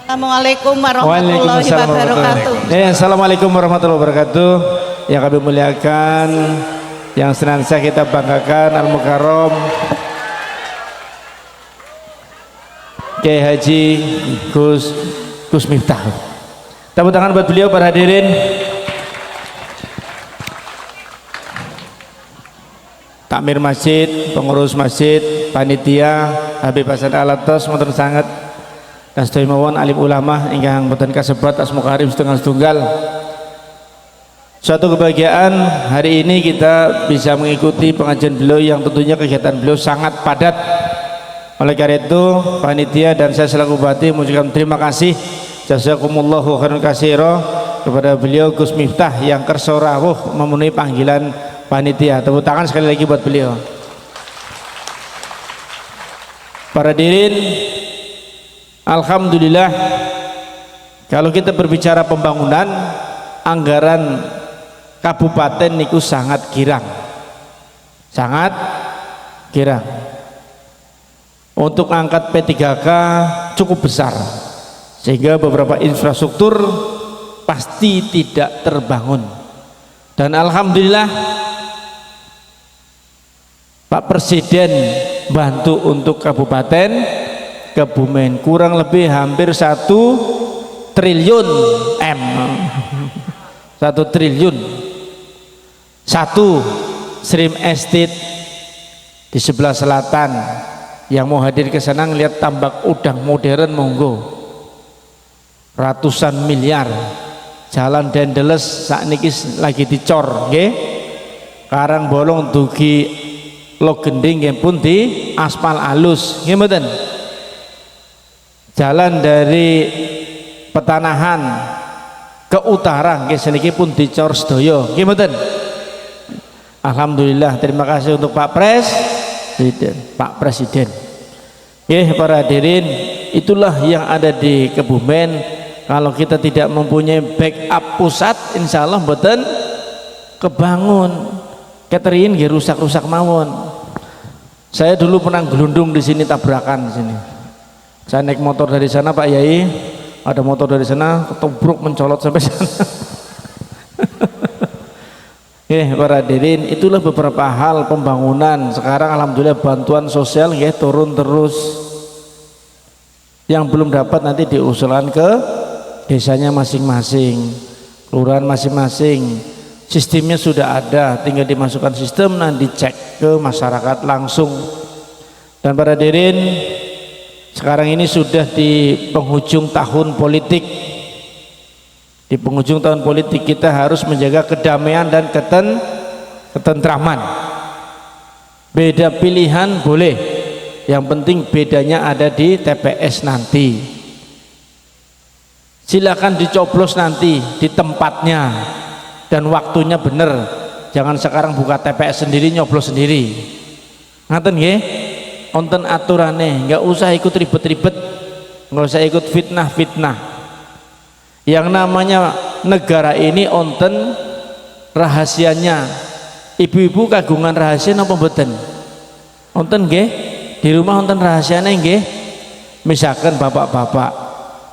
Assalamualaikum warahmatullahi wabarakatuh. Assalamualaikum warahmatullahi wabarakatuh. Yang kami muliakan, yang senantiasa kita banggakan, Al-Mukarram Kiai Haji Gus Miftah. Tepuk tangan buat beliau para hadirin. Takmir masjid, pengurus masjid, panitia, Habib Hasan Alatos, motor sangat dan sedaya mawon alim ulama ingkang boten kasebat asmukarim setunggal. Suatu kebahagiaan hari ini kita bisa mengikuti pengajian beliau yang tentunya kegiatan beliau sangat padat. Oleh karena itu panitia dan saya selaku bupati mengucapkan terima kasih jazakumullahu khairan katsira kepada beliau Gus Miftah yang kersa rawuh memenuhi panggilan panitia. Tepuk tangan sekali lagi buat beliau. Para hadirin, alhamdulillah kalau kita berbicara pembangunan, anggaran kabupaten niku sangat girang. Untuk angkat P3K cukup besar sehingga beberapa infrastruktur pasti tidak terbangun. Dan alhamdulillah Pak Presiden bantu untuk Kabupaten Kebumen kurang lebih hampir 1 triliun M. 1 triliun Satu, Stream Estate di sebelah selatan. Yang mau hadir ke sana ngelihat tambak udang modern monggo. Ratusan miliar. Jalan Dendeles saat niki lagi dicor, nggih. Karang bolong dugi Lok Gending nggih pun di aspal alus, nggih mboten. Jalan dari Petanahan ke utara nggih seniki pun dicor sedaya, nggih mboten. Alhamdulillah, terima kasih untuk Pak Presiden. Para hadirin, itulah yang ada di Kebumen. Kalau kita tidak mempunyai backup pusat, insya Allah mboten kebangun. Catering nggih rusak-rusak mawon. Saya dulu pernah gelundung di sini, tabrakan di sini. Saya naik motor dari sana, Pak Yai, ada motor dari sana ketubruk mencolot sampai sana. Para hadirin, itulah beberapa hal pembangunan. Sekarang alhamdulillah bantuan sosial turun terus. Yang belum dapat nanti diusulkan ke desanya masing-masing, kelurahan masing-masing. Sistemnya sudah ada, tinggal dimasukkan sistem, nanti dicek ke masyarakat langsung. Dan para hadirin, sekarang ini sudah di penghujung tahun politik. Di penghujung tahun politik kita harus menjaga kedamaian dan ketentraman. Beda pilihan boleh, yang penting bedanya ada di TPS nanti. Silakan dicoblos nanti di tempatnya dan waktunya bener. Jangan sekarang buka TPS sendiri nyoblos sendiri. Ngaten nggih? Wonten aturane, nggak usah ikut ribet-ribet, nggak usah ikut fitnah-fitnah. Yang namanya negara ini onten rahasianya. Ibu-ibu kagungan rahasia napa mboten? Onten nggih? Di rumah onten rahasianya nggih? Misalkan bapak-bapak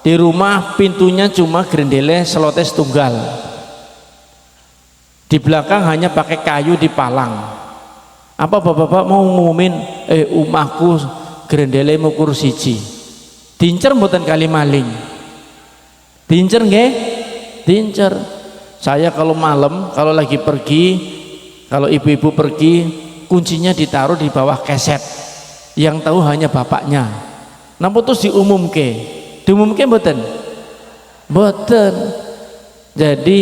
di rumah pintunya cuma grendele selotes tunggal. Di belakang hanya pakai kayu dipalang. Apa bapak-bapak mau ngumumin umahku grendele mukur siji. Dincer mboten kali maling. Dincer nggih? Dincer. Saya kalau malam, kalau lagi pergi, kalau ibu-ibu pergi, kuncinya ditaruh di bawah keset. Yang tahu hanya bapaknya. Napa terus diumumke mboten? Mboten. Jadi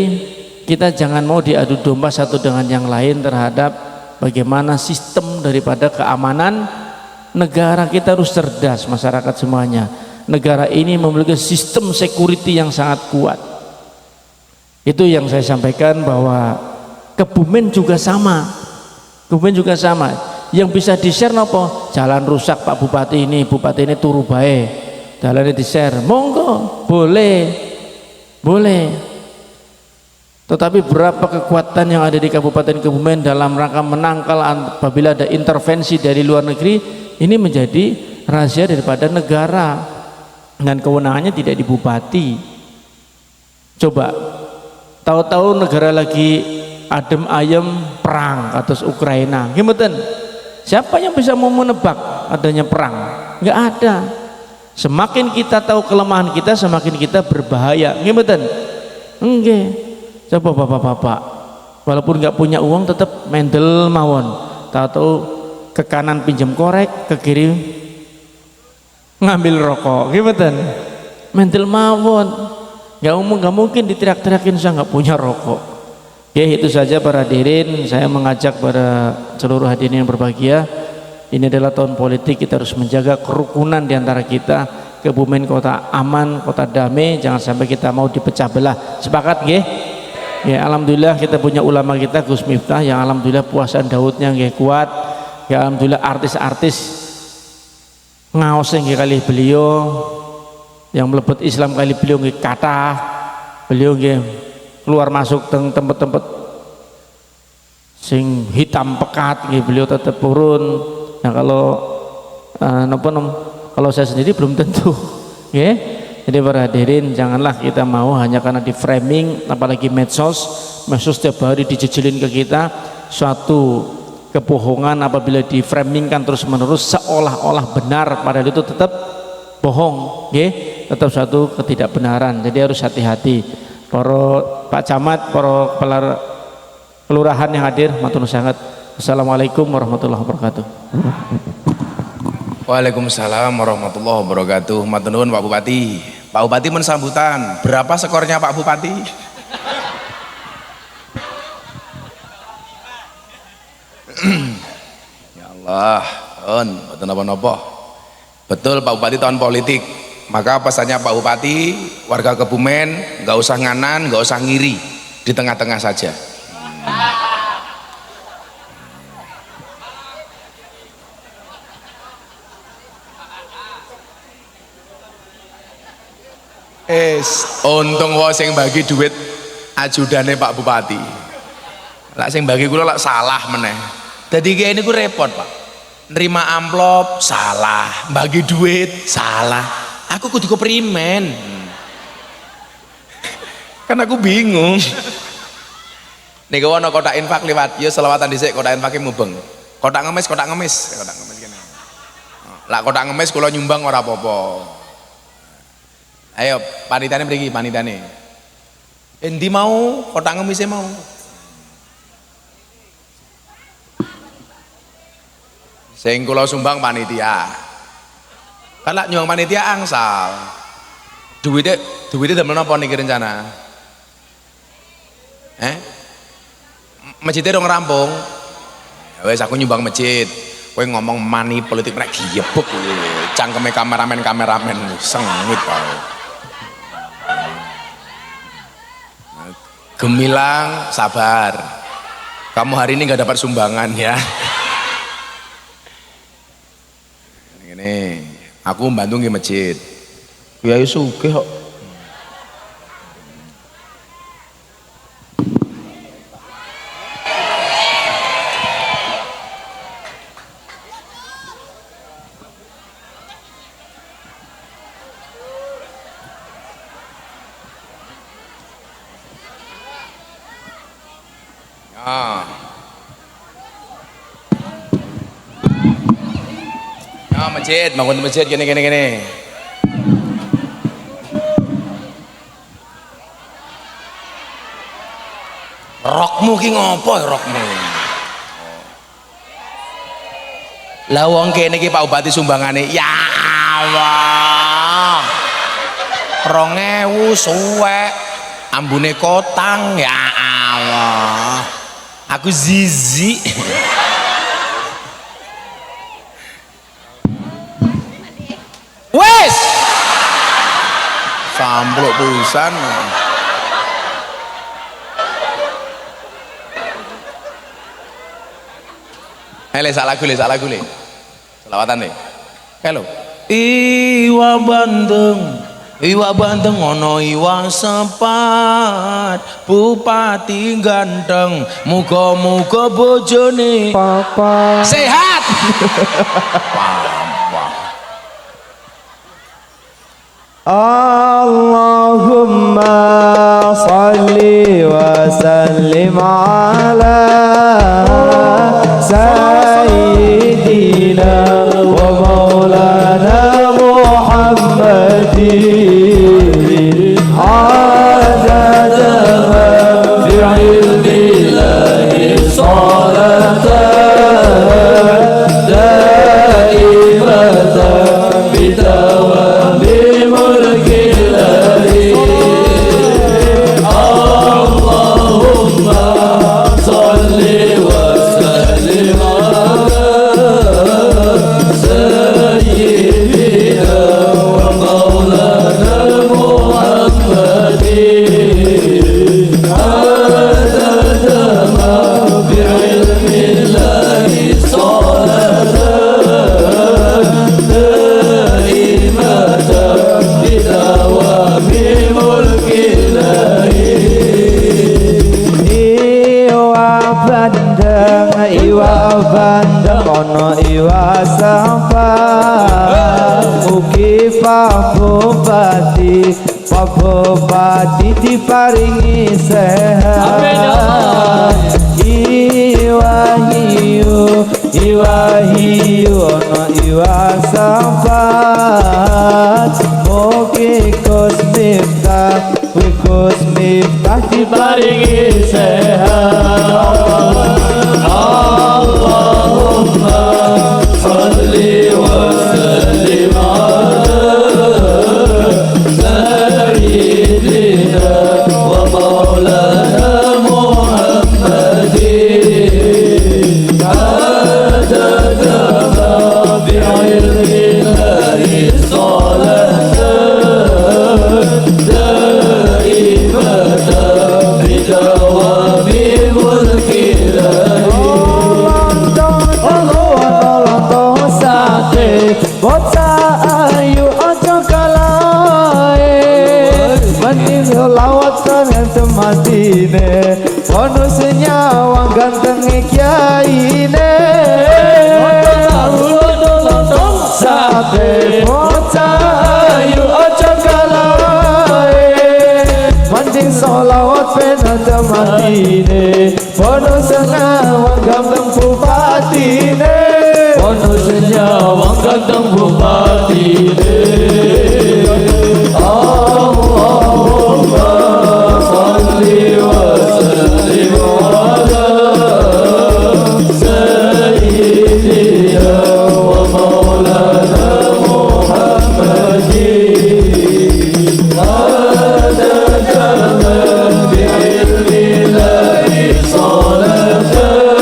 kita jangan mau diadu domba satu dengan yang lain terhadap bagaimana sistem daripada keamanan negara. Kita harus cerdas, masyarakat semuanya. Negara ini memiliki sistem security yang sangat kuat. Itu yang saya sampaikan, bahwa Kebumen juga sama. Kebumen juga sama. Yang bisa di-share nopo? Jalan rusak Pak Bupati ini turu bae. Jalannya di-share. Monggo, boleh. Tetapi berapa kekuatan yang ada di Kabupaten Kebumen dalam rangka menangkal apabila ada intervensi dari luar negeri, ini menjadi rahasia daripada negara. Dan kewenangannya tidak di bupati. Coba tahu-tahu negara lagi adem ayem perang atas Ukraina, gimana? Siapa yang bisa mau menebak adanya perang? Nggak ada. Semakin kita tahu kelemahan kita, semakin kita berbahaya, gimana? Enggak. Coba bapak-bapak, walaupun nggak punya uang tetap mendel mawon. Tahu-tahu ke kanan pinjam korek, ke kiri ngambil rokok, gimana? Mental mawon, nggak mungkin diteriak-teriakin saya nggak punya rokok. Ya itu saja para hadirin, saya mengajak pada seluruh hadirin yang berbahagia, ini adalah tahun politik, kita harus menjaga kerukunan di antara kita. Kebumen kota aman, kota damai, jangan sampai kita mau dipecah belah. Sepakat nggih? Ya alhamdulillah kita punya ulama kita Gus Miftah yang alhamdulillah puasan Daudnya nggih kuat. Ya alhamdulillah artis-artis ngaos nggih kali beliau, yang melebet Islam kali beliau nggih kathah. Beliau nggih keluar masuk teng tempat-tempat sing hitam pekat nggih beliau tetap turun. Nah kalau saya sendiri belum tentu nggih. Jadi para hadirin, janganlah kita mau hanya karena di framing, apalagi medsos setiap hari dijejelin ke kita suatu kebohongan. Apabila di framingkan terus menerus seolah-olah benar, padahal itu tetap bohong, tetap suatu ketidakbenaran. Jadi harus hati-hati. Para Pak Camat, para kepala kelurahan yang hadir, matur nuwun sanget. Assalamualaikum warahmatullahi wabarakatuh. Waalaikumsalam warahmatullahi wabarakatuh. Matur nuwun Pak Bupati. Pak Bupati men sambutan. Berapa skornya Pak Bupati? Ya Allah, mboten napa-napa. Betul Pak Bupati tahun politik. Maka pesannya Pak Bupati, warga Kebumen nggak usah nganan, nggak usah ngiri, di tengah-tengah saja. Untung wae sing bagi duit ajudane Pak Bupati. Lah sing bagi kula lak salah meneh. Dadi kayak ini ku repot Pak. Nerima amplop salah, bagi duit salah. Aku kudu keprimen. Kan aku bingung. Nika ana kotak infak liwat, ya selawatan dhisik kotak infake mubeng. Kotak ngemis kene. Lah kotak ngemis kula nyumbang ora apa-apa. Ayo panitane mriki, panitane. Endi mau kotak ngemise mau? Sing kula sumbang panitia. Kan lak nyumbang panitia angsal. Duitnya damel napa niki rencana? Masjidnya dong rampung. Ya wes aku nyumbang masjid. Kowe ngomong money politik nek giyebuk cangkeme kameramen sengit wae. Gemilang sabar. Kamu hari ini nggak dapat sumbangan ya. Ini aku membantu nggih masjid. Kiai sugih kok. Masjid, bangun masjid gini. Rokmu ki ngopo ya rokmu? Lah wong kene iki Pak Bupati sumbangane. Ya Allah. 2000 suwek. Ambune kotang ya Allah. Aku zizi. Wes samblok pisan. Salah lagu le. Selawatan le. Halo. Iwa Bandeng ono iwa sepat, Bupati ganteng, muga-muga bojone papa sehat. Allahumma salli wa sallim ala sayyidina wa maulana Muhammadin adada fi ilmillahi salatan daimatan bidawami Bandeng ono iwa sampan, mugi Pak Bupati diparingi sehat. Iwa hiu ono iwa sampan, mugi Gus Miftah diparingi sehat. patine Wono senang ganteng bupatine Wono senang ganteng bupatine Allahumma sholli wa sallim ala sayyidina wa maulana Muhammadin adada man bi'ilmillahi salatan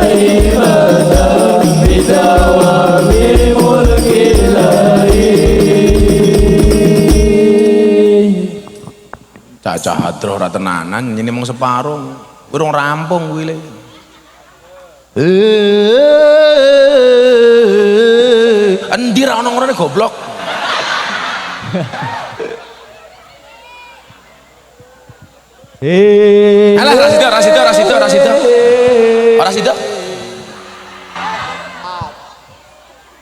daimatan bidawami mulkillahi. Cacah hadroh ora tenanan ini mung separuh urung rampung kuwi le. Endi ra ono ngene goblok. Alah Rasida.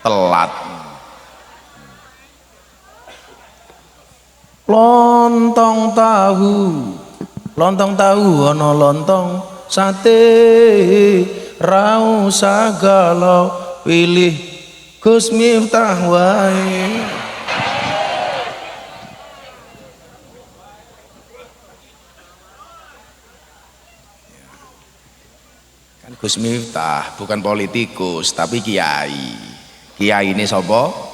Telat. Lontong tahu ana lontong sate ra usah galau pilih Gus Miftah wae. Kan Gus Miftah bukan politikus tapi kiai. Kiai ini sapa?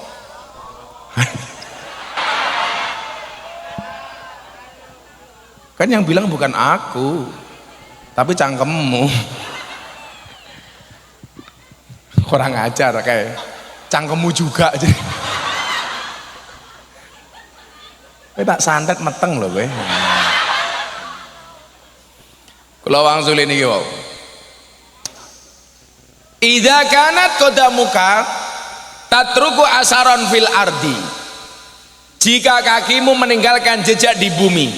Kan yang bilang bukan aku tapi cangkemmu. Kurang ajar kayak cangkemmu juga jadi. Tak santet meteng loh gue. Kula wangsul ini yo. Idza kanat qadamuka tatruku asaron fil ardi. Jika kakimu meninggalkan jejak di bumi,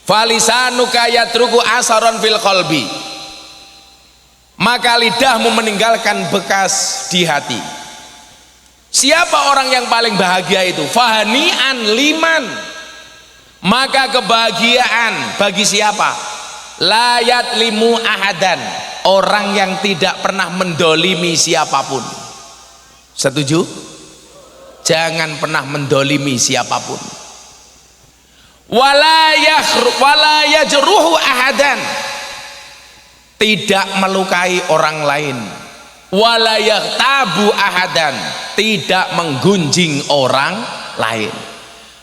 falisanuka yatruku asaron fil qalbi, maka lidahmu meninggalkan bekas di hati. Siapa orang yang paling bahagia itu? Fahani'an liman, maka kebahagiaan bagi siapa? Layat limu ahadan, orang yang tidak pernah mendolimi siapapun. Setuju? Jangan pernah mendolimi siapapun. Wala yajruhu ahadan, tidak melukai orang lain. Wala yahtabu ahadan, tidak menggunjing orang lain.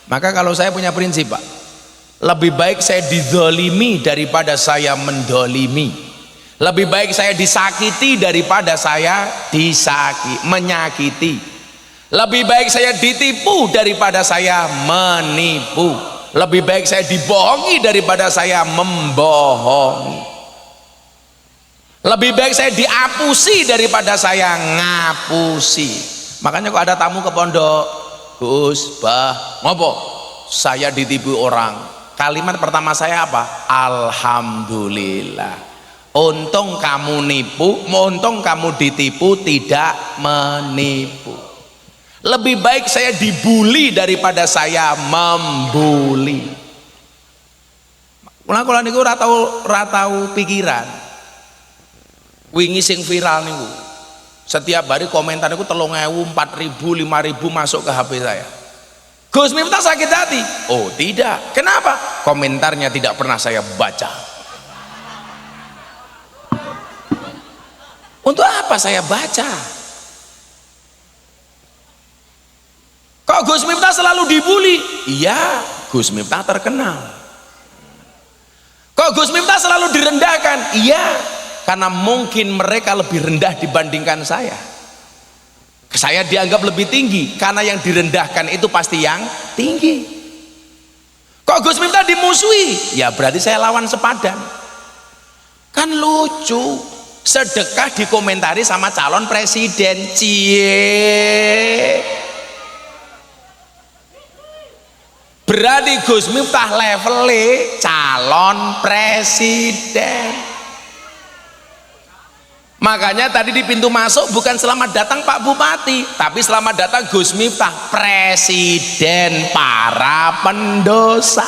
Maka kalau saya punya prinsip Pak, lebih baik saya dizolimi daripada saya mendolimi. Lebih baik saya disakiti daripada saya menyakiti. Lebih baik saya ditipu daripada saya menipu. Lebih baik saya dibohongi daripada saya membohongi. Lebih baik saya diapusi daripada saya ngapusi. Makanya kok ada tamu ke pondok, Gus, Bah, ngopo? Saya ditipu orang. Kalimat pertama saya apa? Alhamdulillah. Untung kamu nipu, untung kamu ditipu, tidak menipu. Lebih baik saya dibuli daripada saya membuli. Kula niku ora tau pikiran. Wingi sing viral niku, setiap hari komentar niku 3.000, 4.000, 5.000 masuk ke HP saya. Gus Miftah sakit hati? Oh tidak. Kenapa? Komentarnya tidak pernah saya baca. Untuk apa saya baca? Kok Gus Miftah selalu dibully? Iya, Gus Miftah terkenal. Kok Gus Miftah selalu direndahkan? Iya, karena mungkin mereka lebih rendah dibandingkan saya. Saya dianggap lebih tinggi karena yang direndahkan itu pasti yang tinggi. Kok Gus Miftah dimusuhi? Ya berarti saya lawan sepadan. Kan lucu, sedekah dikomentari sama calon presiden. Cie. Berarti Gus Miftah levelnya calon presiden. Makanya tadi di pintu masuk bukan selamat datang Pak Bupati, tapi selamat datang Gus Miftah, presiden para pendosa.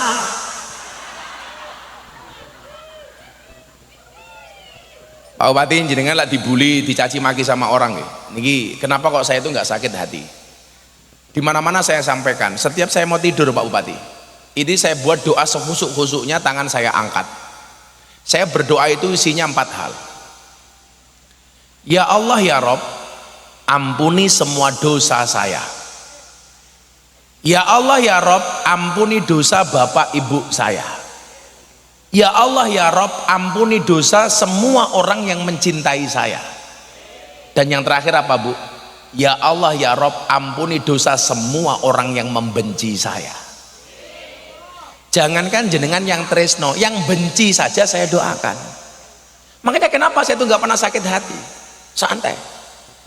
Pak Bupati, jenengan lah dibully, dicaci maki sama orang ya. Niki kenapa kok saya itu nggak sakit hati? Di mana-mana saya sampaikan, setiap saya mau tidur Pak Bupati, ini saya buat doa sehusuk-husuknya, tangan saya angkat. Saya berdoa itu isinya 4 hal. Ya Allah ya Rob, ampuni semua dosa saya. Ya Allah ya Rob, ampuni dosa bapak ibu saya. Ya Allah ya Rob, ampuni dosa semua orang yang mencintai saya. Dan yang terakhir apa Bu? Ya Allah ya Rob, ampuni dosa semua orang yang membenci saya. Jangankan jenengan yang tresno, yang benci saja saya doakan. Makanya kenapa saya itu nggak pernah sakit hati, santai.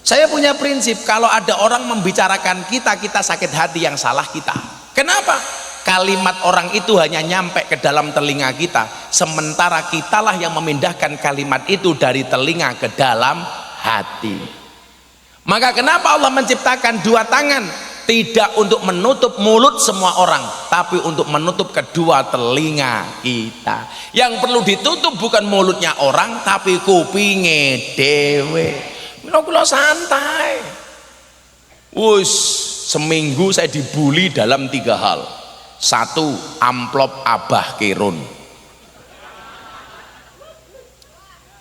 Saya punya prinsip, kalau ada orang membicarakan kita, kita sakit hati, yang salah kita. Kenapa? Kalimat orang itu hanya nyampe ke dalam telinga kita, sementara kitalah yang memindahkan kalimat itu dari telinga ke dalam hati. Maka kenapa Allah menciptakan 2 tangan? Tidak untuk menutup mulut semua orang, tapi untuk menutup kedua telinga kita. Yang perlu ditutup bukan mulutnya orang, tapi kupinge dewe. Mila santai. Seminggu saya dibully dalam 3 hal. 1, amplop Abah Kirun.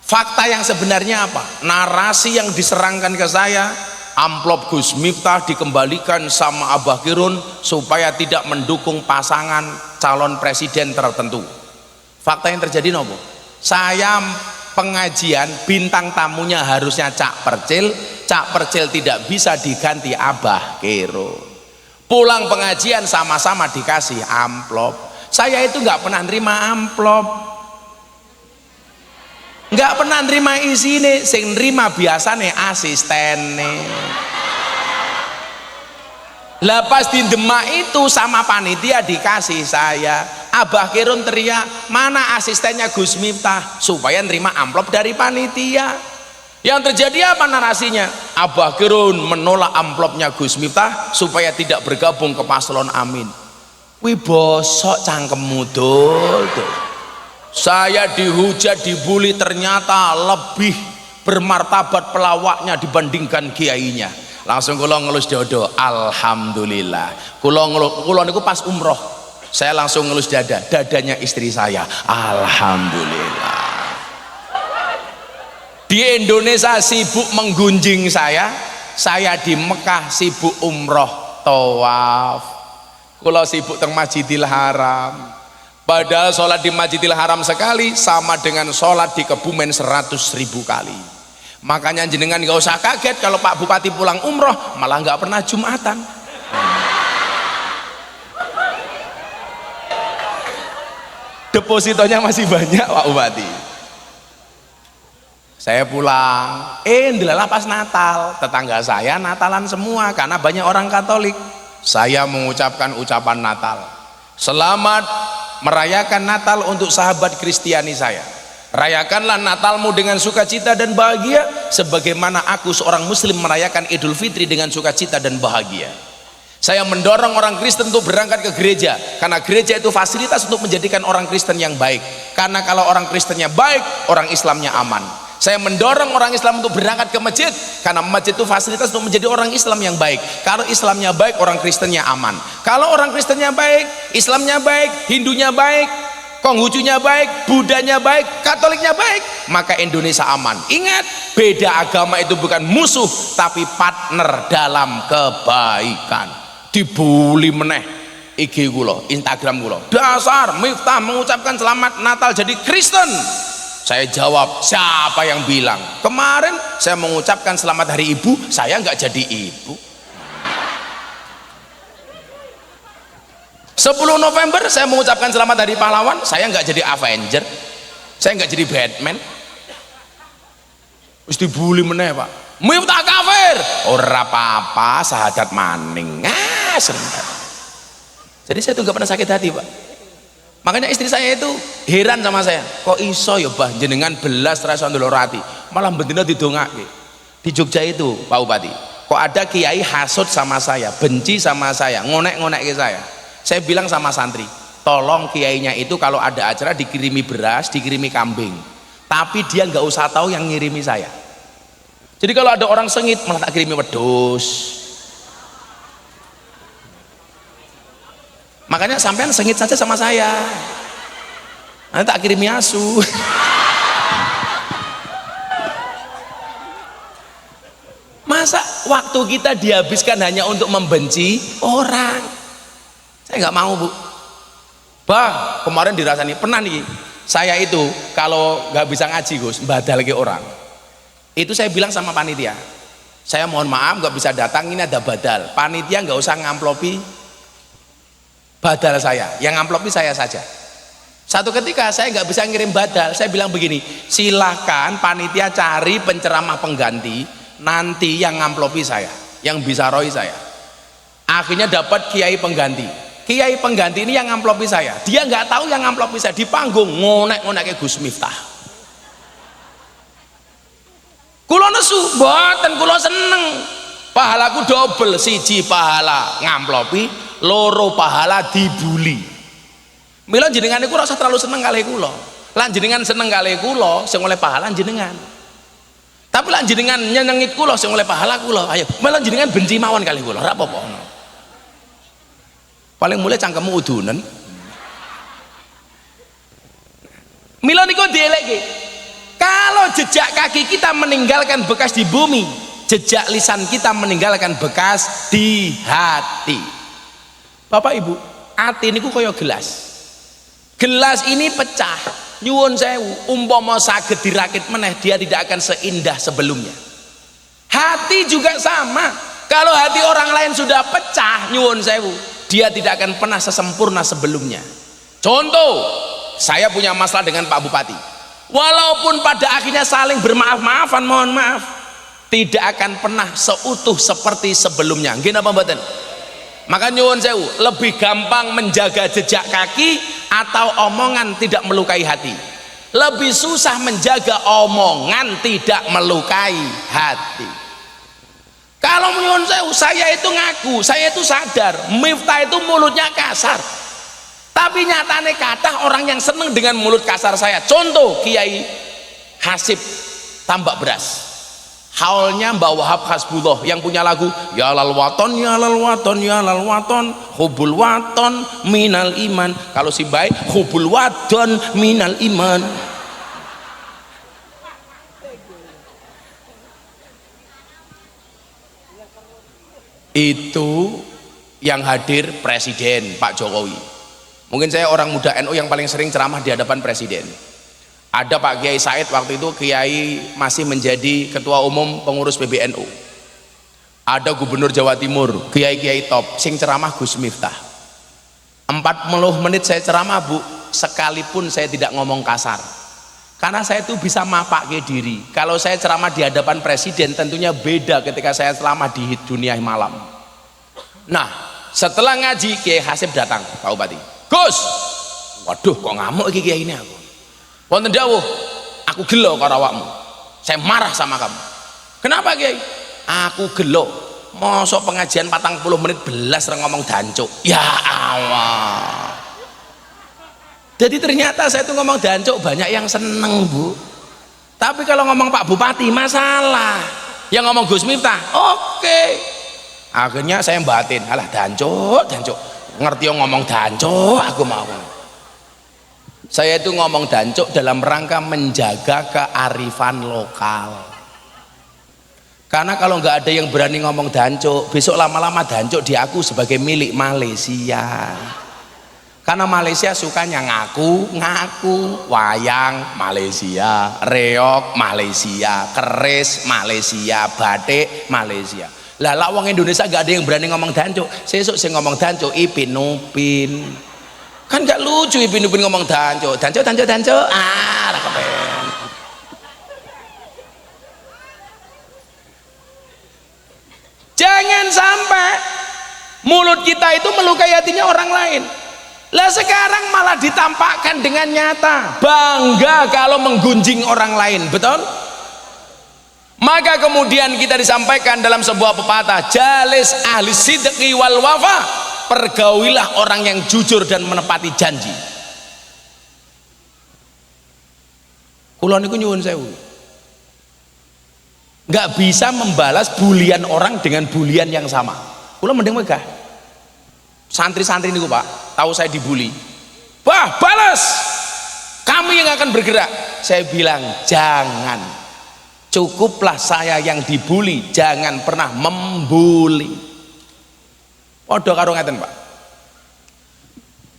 Fakta yang sebenarnya apa? Narasi yang diserangkan ke saya, amplop Gus Miftah dikembalikan sama Abah Kirun supaya tidak mendukung pasangan calon presiden tertentu. Fakta yang terjadi nopo? Saya pengajian, bintang tamunya harusnya Cak Percil tidak bisa diganti Abah Kirun. Pulang pengajian sama-sama dikasih amplop. Saya itu nggak pernah nerima amplop, nggak pernah nerima isine, sing nerima biasane asistene. Lah pas di Demak itu sama panitia dikasih saya. Abah Kirun teriak, mana asistennya Gus Miftah, supaya nerima amplop dari panitia. Yang terjadi apa narasinya? Abah Kirun menolak amplopnya Gus Miftah supaya tidak bergabung ke paslon Amin. Wih bosok cangkemmu dul. Saya dihujat, dibully, ternyata lebih bermartabat pelawaknya dibandingkan kiainya. Langsung kula ngelus dodo, alhamdulillah. Kula niku pas umroh, saya langsung ngelus dadanya istri saya, alhamdulillah. Di Indonesia sibuk menggunjing saya di Mekah sibuk umroh tawaf. Kula sibuk teng Masjidil Haram. Padahal sholat di Masjidil Haram sekali sama dengan sholat di Kebumen 100.000 kali. Makanya jenengan gak usah kaget kalau Pak Bupati pulang umroh malah gak pernah Jumatan. Depositonya masih banyak Pak Bupati. Saya pulang, ndelalah pas Natal, tetangga saya Natalan semua karena banyak orang Katolik. Saya mengucapkan ucapan Natal, selamat merayakan Natal untuk sahabat Kristiani saya. Rayakanlah Natalmu dengan sukacita dan bahagia, sebagaimana aku seorang Muslim merayakan Idul Fitri dengan sukacita dan bahagia. Saya mendorong orang Kristen untuk berangkat ke gereja, karena gereja itu fasilitas untuk menjadikan orang Kristen yang baik. Karena kalau orang Kristennya baik, orang Islamnya aman. Saya mendorong orang Islam untuk berangkat ke masjid, karena masjid itu fasilitas untuk menjadi orang Islam yang baik. Kalau Islamnya baik, orang Kristennya aman. Kalau orang Kristennya baik, Islamnya baik, Hindunya baik, Konghucunya baik, Budanya baik, Katoliknya baik, maka Indonesia aman. Ingat, beda agama itu bukan musuh, tapi partner dalam kebaikan. Dibully meneh IG kula, Instagram kula, dasar Miftah mengucapkan selamat Natal jadi Kristen. Saya jawab, siapa yang bilang? Kemarin saya mengucapkan selamat hari ibu, saya nggak jadi ibu. 10 November saya mengucapkan selamat hari pahlawan, saya nggak jadi Avenger, saya nggak jadi Batman. Terus dibully meneh Pak, Miftah kafir. Ora apa-apa, sahadat maning. Sebentar. Jadi saya tuh nggak pernah sakit hati Pak. Makanya istri saya itu heran sama saya, kok iso ya bah jenengan belas rasa ndolorati, malah bendina didongake. Di Jogja itu Pak Bupati, kok ada kiai hasut sama saya, benci sama saya, ngonek-ngonek ke saya. Saya bilang sama santri, tolong kiainya itu kalau ada acara dikirimi beras, dikirimi kambing. tapi dia nggak usah tahu yang ngirimi saya. Jadi kalau ada orang sengit malah tak kirimi wedhus. Makanya sampean sengit saja sama saya, nanti tak kirimi asu. Masa waktu kita dihabiskan hanya untuk membenci orang? Saya nggak mau, Bu. Bah, kemarin dirasani pernah nih, saya itu kalau nggak bisa ngaji Gus, badal ke orang. Itu saya bilang sama panitia, saya mohon maaf nggak bisa datang, ini ada badal. Panitia nggak usah ngamplopi badal saya, yang ngamplopi saya saja. Satu ketika saya nggak bisa ngirim badal, saya bilang begini, silahkan panitia cari penceramah pengganti, nanti yang ngamplopi saya, yang bisa roi saya. Akhirnya dapat kiai pengganti. Kiai pengganti ini yang ngamplopi saya, dia nggak tahu yang ngamplopi saya, di panggung ngonek-ngonek ke Gus Miftah. Kulo nesu, boten kulo seneng, pahalaku double, siji pahala ngamplopi, loro pahala dibuli. Mila jenengan iku rasa terlalu seneng kali kulo, lan jenengan seneng kali kulo, sing oleh pahala jenengan. Tapi lan jenengan nyenengit kulo, sing oleh pahala kulo, ayo, malah jenengan benci mawon kali kulo, ora apa-apa. Paling mulai cangkemmu udunan. Mila niku dieleke. Kalau jejak kaki kita meninggalkan bekas di bumi, jejak lisan kita meninggalkan bekas di hati. Bapak Ibu, hati niku kaya gelas. Gelas ini pecah, nyuwun sewu, umpama saged dirakit meneh, dia tidak akan seindah sebelumnya. Hati juga sama. Kalau hati orang lain sudah pecah, nyuwun sewu, dia tidak akan pernah sesempurna sebelumnya. Contoh, saya punya masalah dengan Pak Bupati. Walaupun pada akhirnya saling bermaaf-maafan, mohon maaf, tidak akan pernah seutuh seperti sebelumnya. Nggih napa mboten? Maka nyuwun sewu, lebih gampang menjaga jejak kaki atau omongan tidak melukai hati. Lebih susah menjaga omongan tidak melukai hati. Kalau nyuwun sewu, saya itu ngaku, saya itu sadar, Miftah itu mulutnya kasar. Tapi nyatane kathah orang yang seneng dengan mulut kasar saya. Contoh Kiai Hasib Tambak Beras. Haulnya Mbak Wahab Hasbullah yang punya lagu Ya lal waton, ya lal waton, ya lal waton, hubul waton minal iman. Kalau si baik hubul waton minal iman. Itu yang hadir Presiden Pak Jokowi. Mungkin saya orang muda NU yang paling sering ceramah di hadapan Presiden. Ada Pak Kiai Said, waktu itu Kiai masih menjadi ketua umum pengurus PBNU. Ada Gubernur Jawa Timur, Kiai top, sing ceramah Gus Miftah. 40 menit saya ceramah, Bu, sekalipun saya tidak ngomong kasar. Karena saya itu bisa mapake diri. Kalau saya ceramah di hadapan Presiden tentunya beda ketika saya ceramah di dunia malam. Nah, setelah ngaji Kiai Hasib datang, Pak Bupati. Gus, waduh kok ngamuk iki Kiai ini aku. Wonten dawuh, aku gelo karo awakmu. Saya marah sama kamu. Kenapa Kiai? Aku gelo. Mosok pengajian 40 menit belas ngomong dancuk. Ya Allah. Jadi ternyata saya tuh ngomong dancuk banyak yang seneng, Bu. Tapi kalau ngomong Pak Bupati masalah. Yang ngomong Gus Miftah, oke. Akhirnya saya batin, alah dancuk. Ngerti yang ngomong dancuk, aku mau. Saya itu ngomong dancuk dalam rangka menjaga kearifan lokal. Karena kalau nggak ada yang berani ngomong dancuk, besok lama-lama dancuk diaku sebagai milik Malaysia. Karena Malaysia sukanya ngaku, wayang Malaysia, reok Malaysia, keris Malaysia, batik Malaysia. Lah wong Indonesia nggak ada yang berani ngomong dancuk. Sesuk sing ngomong dancuk Ipin Upin. Kan gak lucu Ipin Upin ngomong dancuk. Ra kepen. Jangan sampai mulut kita itu melukai hatinya orang lain. Lah sekarang malah ditampakkan dengan nyata, bangga kalau menggunjing orang lain, betul? Maka kemudian kita disampaikan dalam sebuah pepatah, jalis ahli sidqi wal wafa, pergaulilah orang yang jujur dan menepati janji. Kula niku nyuwun sewu. Nggak bisa membalas bulian orang dengan bulian yang sama. Kula mending megah. Santri-santri niku Pak, tahu saya dibully. Wah, balas. Kami yang akan bergerak. Saya bilang, jangan. Cukuplah saya yang dibully, jangan pernah membuli. Padha karo ngeten, Pak.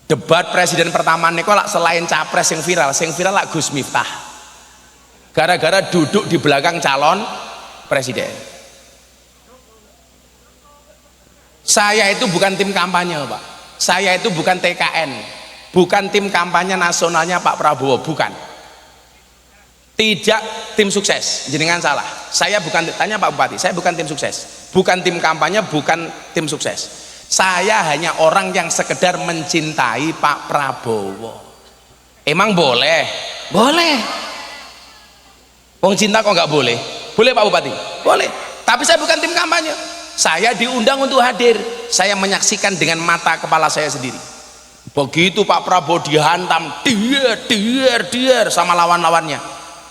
Debat presiden pertama niku lak selain capres yang viral lak Gus Miftah. Gara-gara duduk di belakang calon presiden. Saya itu bukan tim kampanye, Pak. Saya itu bukan TKN, bukan tim kampanye nasionalnya Pak Prabowo, bukan. Tidak tim sukses, jenengan salah. Saya bukan, tanya Pak Bupati, saya bukan tim sukses, bukan tim kampanye, bukan tim sukses. Saya hanya orang yang sekedar mencintai Pak Prabowo. Emang boleh? Boleh. Wong cinta kok nggak boleh? Boleh Pak Bupati? Boleh. Tapi saya bukan tim kampanye. Saya diundang untuk hadir. Saya menyaksikan dengan mata kepala saya sendiri. Begitu Pak Prabowo dihantam, dier sama lawan-lawannya.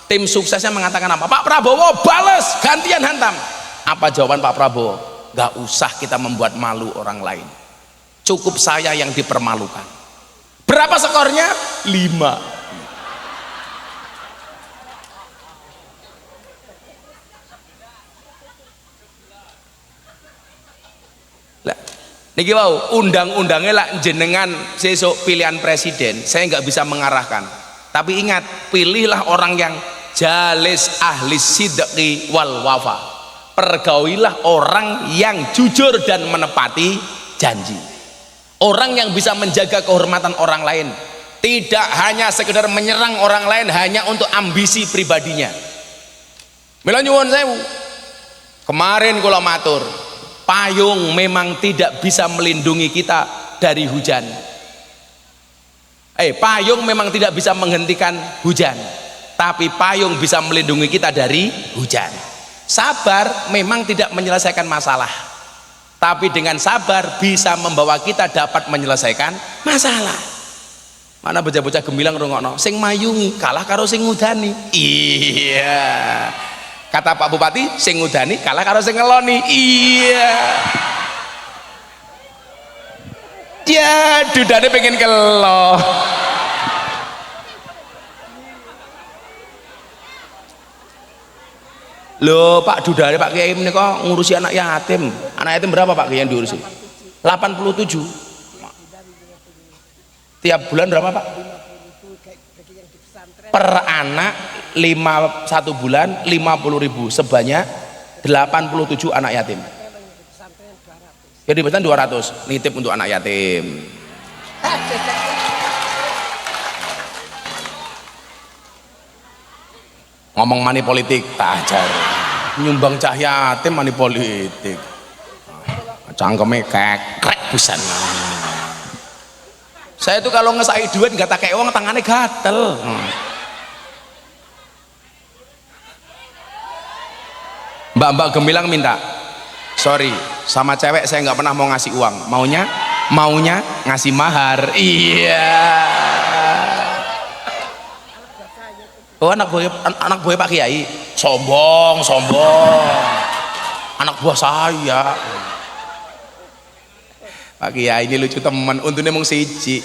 Tim suksesnya mengatakan apa? Pak Prabowo balas, gantian hantam. Apa jawaban Pak Prabowo? Gak usah kita membuat malu orang lain, cukup saya yang dipermalukan. Berapa skornya? 5. Lah, niki wau undang-undangnya lah jenengan sesuk pilihan presiden, saya nggak bisa mengarahkan. Tapi ingat, pilihlah orang yang jalis ahli sidqi wal wafa. Pergaulilah orang yang jujur dan menepati janji, orang yang bisa menjaga kehormatan orang lain, tidak hanya sekedar menyerang orang lain hanya untuk ambisi pribadinya. Mila nyuwun sewu, kemarin kula matur, payung memang tidak bisa melindungi kita dari hujan. Payung memang tidak bisa menghentikan hujan, tapi payung bisa melindungi kita dari hujan. Sabar memang tidak menyelesaikan masalah, tapi dengan sabar bisa membawa kita dapat menyelesaikan masalah. Mana bocah-bocah gemilang rungokno, sing mayungi kalah karo sing ngudani. Iya, kata Pak Bupati, sing ngudani kalah karo sing ngeloni. Iya, dia dudane pengen kelo. Loh Pak Dudare Pak Kiai ini kok ngurusi anak yatim. Anak yatim berapa Pak Kiai yang diurusi? 87. Tiap bulan berapa Pak? Per anak 1 bulan 50.000, sebanyak 87 anak yatim. Jadi betul 200 nitip untuk anak yatim. Ngomong money politik tak ajar, nyumbang cah yatim money politik, cangkeme kekrek pisan. Saya tuh kalau ngesai duit nggak tak kayak uang, tangannya gatel. Mbak-mbak gemilang minta, sorry sama cewek saya nggak pernah mau ngasih uang, maunya ngasih mahar. Iya. Oh anak buah Pak Kiai, sombong, anak buah saya. Pak Kiai ini lucu teman, untungnya mung siji.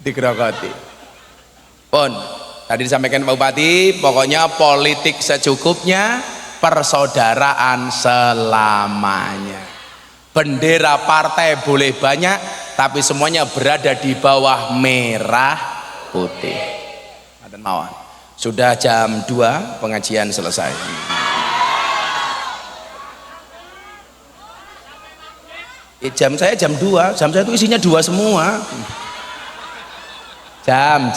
Digerogoti. Pun tadi disampaikan Pak Bupati, pokoknya politik secukupnya, persaudaraan selamanya. Bendera partai boleh banyak, tapi semuanya berada di bawah merah putih. Sudah jam 2 pengajian selesai. Jam saya jam 2, jam saya itu isinya 2 semua. Jam.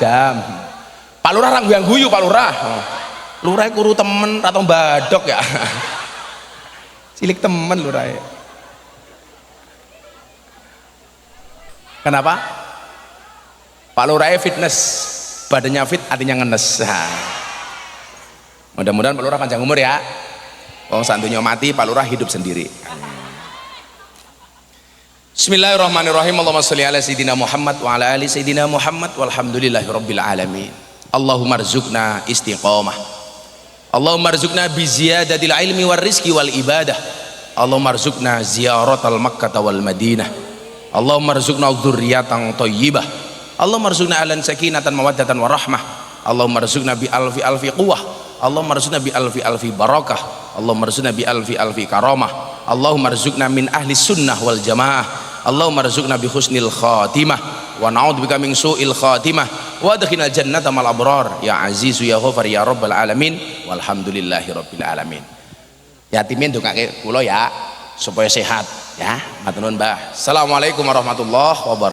Pak Lurah yang guyu Pak Lurah. Lurah kuru temen atau badok ya. Cilik temen Lurah. Kenapa? Pak Lurah fitness, badannya fit, artinya ngenes. Mudah-mudahan Pak Lurah panjang umur ya. Wong santunya mati, Pak Lurah hidup sendiri. Bismillahirrahmanirrahim. Allahumma sholli ala sayyidina Muhammad wa ala ali sayyidina Muhammad walhamdulillahi rabbil alamin. Allahumma rzuqna istiqamah. Allahumma rzuqna bi ziyadatil ilmi war rizqi wal ibadah. Allahumma rzuqna ziyaratal Makkah wal Madinah. Allahumma rzuqna dzurriyyatan thayyibah. Allahumma rzuqna alan sakinatan mawaddatan warahmah. Allahumma rzuqna bi alfi alfi quwwah. Allahumma rzuqna bi alfi alfi barakah. Allahumma rzuqna bi alfi alfi karamah. Allahumma rzuqna min ahli sunnah wal jamaah. Allahumma rzuqna bi husnil khatimah wa na'udzubika min su'il khatimah wa adkhilnal jannata mal abrar ya azizu ya ghafar ya rabbal alamin walhamdulillahi rabbil alamin. Yatimin dongake kula ya supaya sehat ya. Matur nuwun Mbah. Assalamualaikum warahmatullahi wabarakatuh.